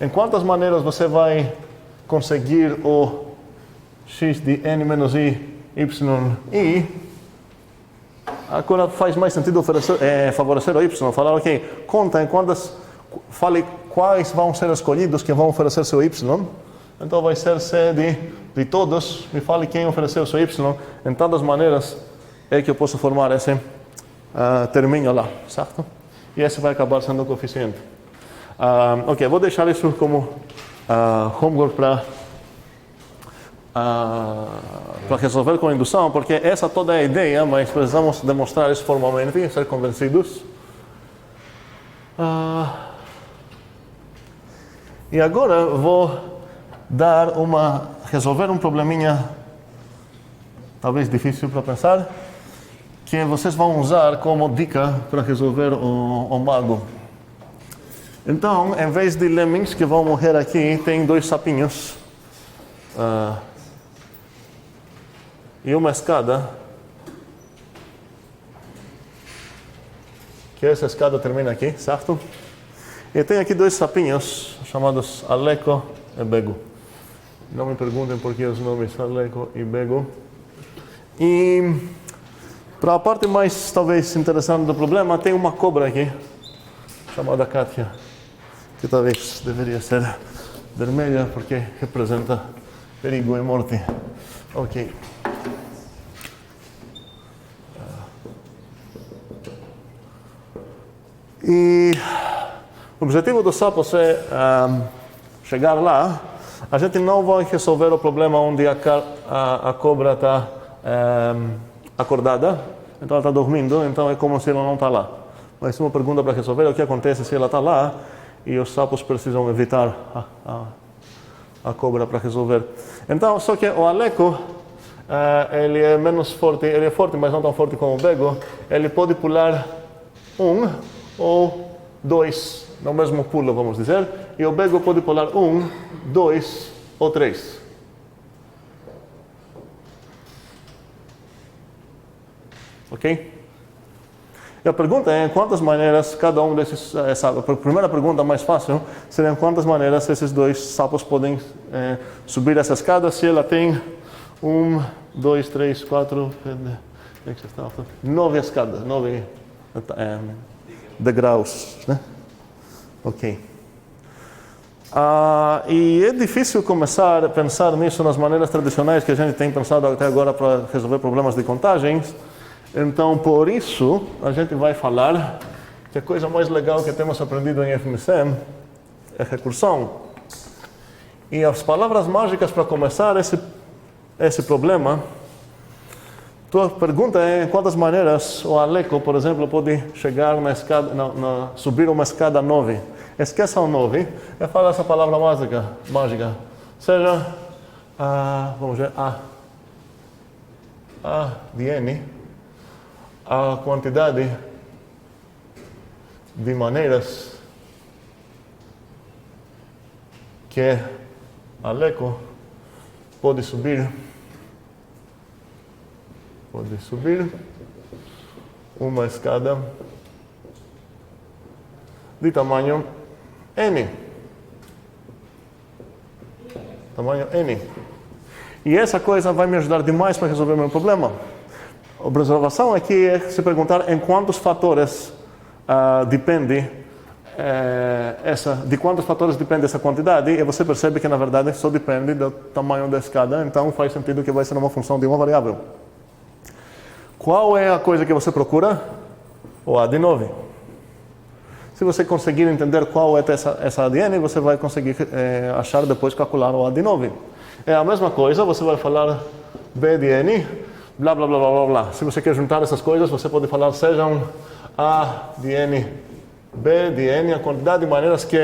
em quantas maneiras você vai conseguir o X de N menos I, Y, I? Agora faz mais sentido favorecer o Y. Falar, ok, conta em quantas, fale quais vão ser escolhidos que vão oferecer seu Y. Então vai ser C de todos, me fale quem ofereceu seu Y. Em tantas maneiras é que eu posso formar esse terminho lá, certo? E esse vai acabar sendo o coeficiente. Ok, vou deixar isso como homework para resolver com indução, porque essa toda é a ideia, mas precisamos demonstrar isso formalmente e ser convencidos. E agora vou resolver um probleminha talvez difícil para pensar, que vocês vão usar como dica para resolver o mago. Então, em vez de lemmings que vão morrer aqui, tem 2 sapinhos. E uma escada. Que essa escada termina aqui, certo? E tem aqui 2 sapinhos, chamados Aleco e Bego. Não me perguntem por que os nomes Aleco e Bego. E para a parte mais, talvez, interessante do problema, tem uma cobra aqui, chamada Kátia, que talvez deveria ser vermelha, porque representa perigo e morte. Ok. E o objetivo dos sapos é chegar lá. A gente não vai resolver o problema onde a cobra está acordada, então ela está dormindo, então é como se ela não está lá. Mas uma pergunta para resolver é o que acontece se ela está lá e os sapos precisam evitar a cobra para resolver. Então, só que o Aleco, ele é menos forte, ele é forte, mas não tão forte como o Bego. Ele pode pular 1 ou 2 no mesmo pulo, vamos dizer, e o Bego pode pular 1, 2 ou 3. Ok? E a pergunta é, em quantas maneiras cada um desses... a primeira pergunta mais fácil seria em quantas maneiras esses dois sapos podem subir essa escada se ela tem 1, 2, 3, 4... 9 escadas, 9 degraus, né? Ok. E é difícil começar a pensar nisso nas maneiras tradicionais que a gente tem pensado até agora para resolver problemas de contagens. Então, por isso, a gente vai falar que a coisa mais legal que temos aprendido em FMC é recursão. E as palavras mágicas para começar esse problema, tua pergunta é em quantas maneiras o Aleco, por exemplo, pode chegar na escada, subir uma escada 9. Esqueça o 9 e fala essa palavra mágica. Seja, vamos ver, A de N, a quantidade de maneiras que Aleco pode subir uma escada de tamanho N. Tamanho N. E essa coisa vai me ajudar demais para resolver o meu problema. A observação aqui é se perguntar em quantos fatores de quantos fatores depende essa quantidade, e você percebe que na verdade só depende do tamanho da escada, então faz sentido que vai ser uma função de uma variável. Qual é a coisa que você procura? O A de 9. Se você conseguir entender qual é essa A de N, você vai conseguir achar depois calcular o A de 9. É a mesma coisa, você vai falar B de N, blá blá blá blá blá blá. Se você quer juntar essas coisas, você pode falar sejam A de N, B de N, a quantidade de maneiras que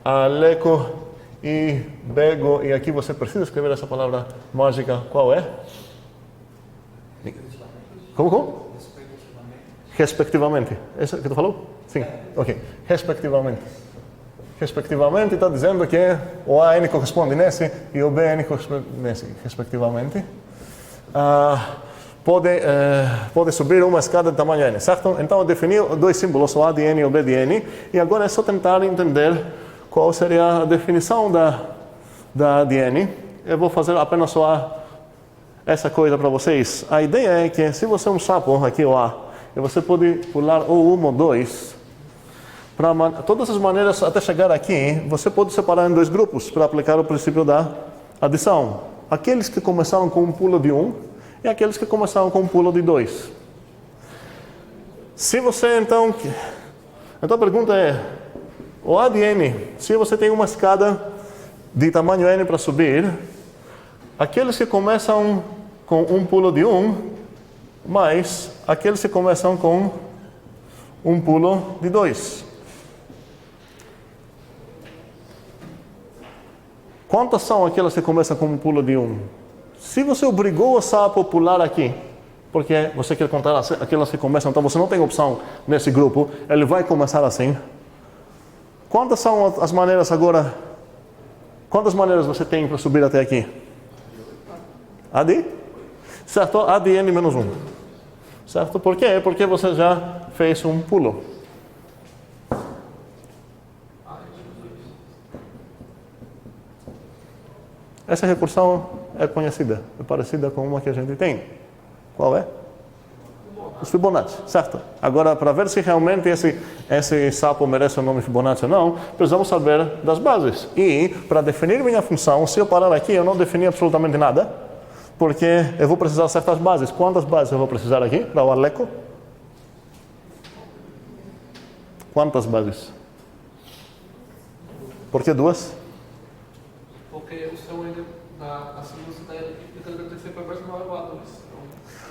Aleco e Bego, e aqui você precisa escrever essa palavra mágica, qual é? Como? Respectivamente. Essa que tu falou? Sim. Ok. Respectivamente. Respectivamente está dizendo que o AN corresponde nesse e o BN corresponde nesse, respectivamente. Pode subir uma escada de tamanho N, certo? Então eu defini dois símbolos, o A de N e o B de N, e agora é só tentar entender qual seria a definição da de N. Eu vou fazer apenas só essa coisa para vocês. A ideia é que se você é um sapo, aqui o A, e você pode pular ou 1 ou 2, para todas as maneiras até chegar aqui, você pode separar em dois grupos para aplicar o princípio da adição. Aqueles que começaram com um pulo de 1 e aqueles que começaram com um pulo de 2. Se você então a pergunta é, o A de N, se você tem uma escada de tamanho N para subir, aqueles que começam com um pulo de 1, mais aqueles que começam com um pulo de 2. Quantas são aquelas que começam com um pulo de 1? Se você obrigou o sapo a pular aqui, porque você quer contar aquelas que começam, então você não tem opção nesse grupo, ele vai começar assim. Quantas são as maneiras agora? Quantas maneiras você tem para subir até aqui? A de? Certo? A de N menos 1. Certo? Por quê? Porque você já fez um pulo. Essa recursão é conhecida, é parecida com uma que a gente tem. Qual é? Os Fibonacci, certo? Agora, para ver se realmente esse sapo merece o nome Fibonacci ou não, precisamos saber das bases. E, para definir minha função, se eu parar aqui, eu não defini absolutamente nada, porque eu vou precisar de certas bases. Quantas bases eu vou precisar aqui para o Aleco? Quantas bases? Por que 2?
Porque o seu ainda, assim você está tentando acontecer para mais maior A2.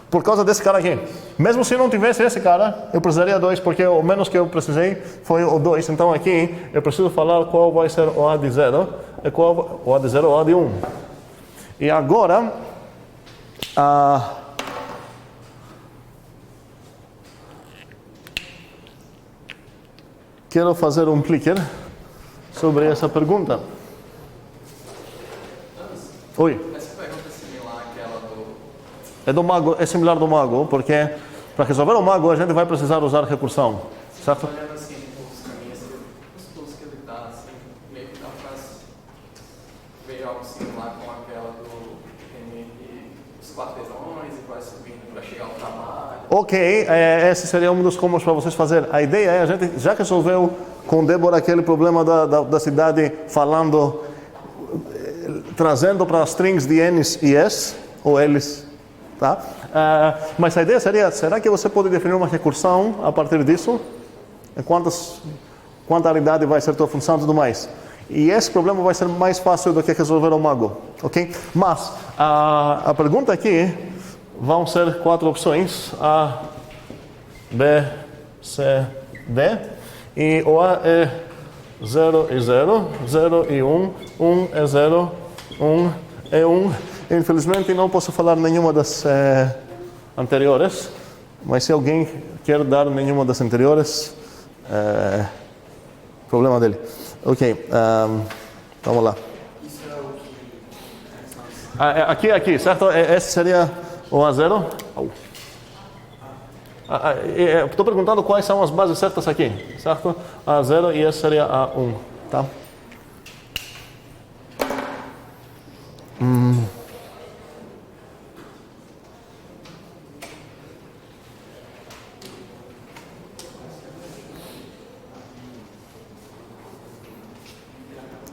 Por causa desse cara aqui. Mesmo se não tivesse esse cara, eu precisaria 2, porque o menos que eu precisei foi o 2. Então aqui eu preciso falar qual vai ser o A de 0, e qual o A de 0 ou o A de 1. E agora, quero fazer um clicker sobre essa pergunta. Oi.
Essa pergunta é similar àquela do...
É do mago, é similar do mago, porque Para resolver o mago, a gente vai precisar usar recursão, certo?
Olhando assim, os caminhos, os pulos que ele dá, assim, meio que dá pra ver algo similar com aquela do que tem os quarteirões e vai subindo para chegar ao trabalho.
Ok, esse seria um dos comuns para vocês fazer. A ideia é, a gente já resolveu com Débora aquele problema da cidade falando, trazendo para as strings de N's e S, ou L's, tá? Mas a ideia seria, será que você pode definir uma recursão a partir disso? Quanta unidade vai ser tua função e tudo mais. E esse problema vai ser mais fácil do que resolver o mago, ok? Mas a pergunta aqui vão ser 4 opções: A, B, C, D. E o A é 0 e 0, 0 e 1, 1 é 0, 1 é 1. Infelizmente não posso falar nenhuma das anteriores, mas se alguém quer dar nenhuma das anteriores, problema dele. Ok, vamos lá. Aqui, certo? Esse seria o A0. Estou perguntando quais são as bases certas aqui, certo? A0 e esse seria A1, tá?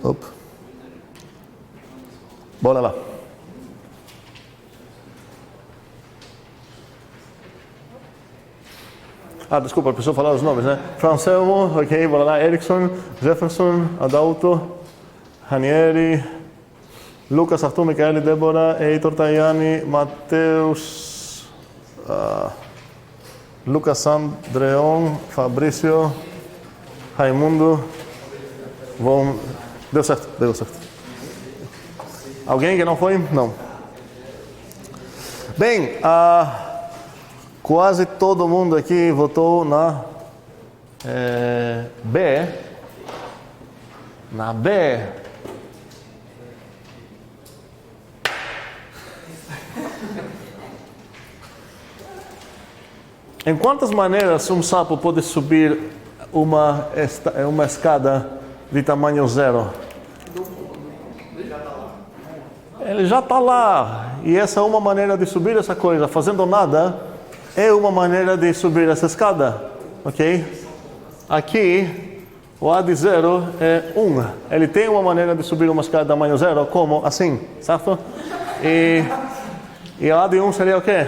Opa. Bora lá. Desculpa, a pessoa falar os nomes, né? Francelmo, ok, bora lá. Erickson, Jefferson, Adalto, Ranieri, Lucas, Arthur, Michael, Débora, Heitor, Tajani, Mateus, Lucas, Andreon, Fabrício, Raimundo. Deu certo. Alguém que não foi? Não. Bem, quase todo mundo aqui votou na B. Na B. Em quantas maneiras um sapo pode subir uma escada de tamanho 0? Ele já está lá. E essa é uma maneira de subir essa coisa. Fazendo nada é uma maneira de subir essa escada. Ok? Aqui, o A de 0 é 1. Ele tem uma maneira de subir uma escada de tamanho 0, como assim, certo? E a A de 1 seria o quê?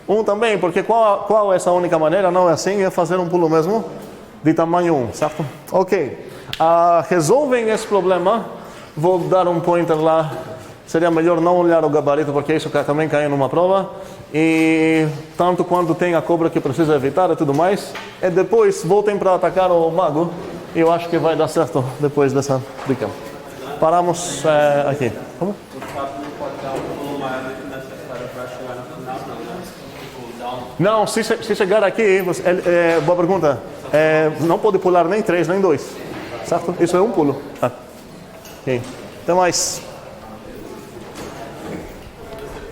1 também, porque qual é essa única maneira? Não é assim, é fazer um pulo mesmo de tamanho 1, certo? Ok. Resolvem esse problema. Vou dar um pointer lá. Seria melhor não olhar o gabarito, porque isso também caiu numa prova. E tanto quanto tem a cobra que precisa evitar e tudo mais. E depois voltem para atacar o mago. E eu acho que vai dar certo depois dessa dica. Paramos aqui. Como?
O sapo não pode dar um pulo maior do que necessário para chegar no final, não, né?
Não, se chegar aqui, boa pergunta. Não pode pular nem 3, nem 2. Certo? Isso é um pulo. Ok. Até mais.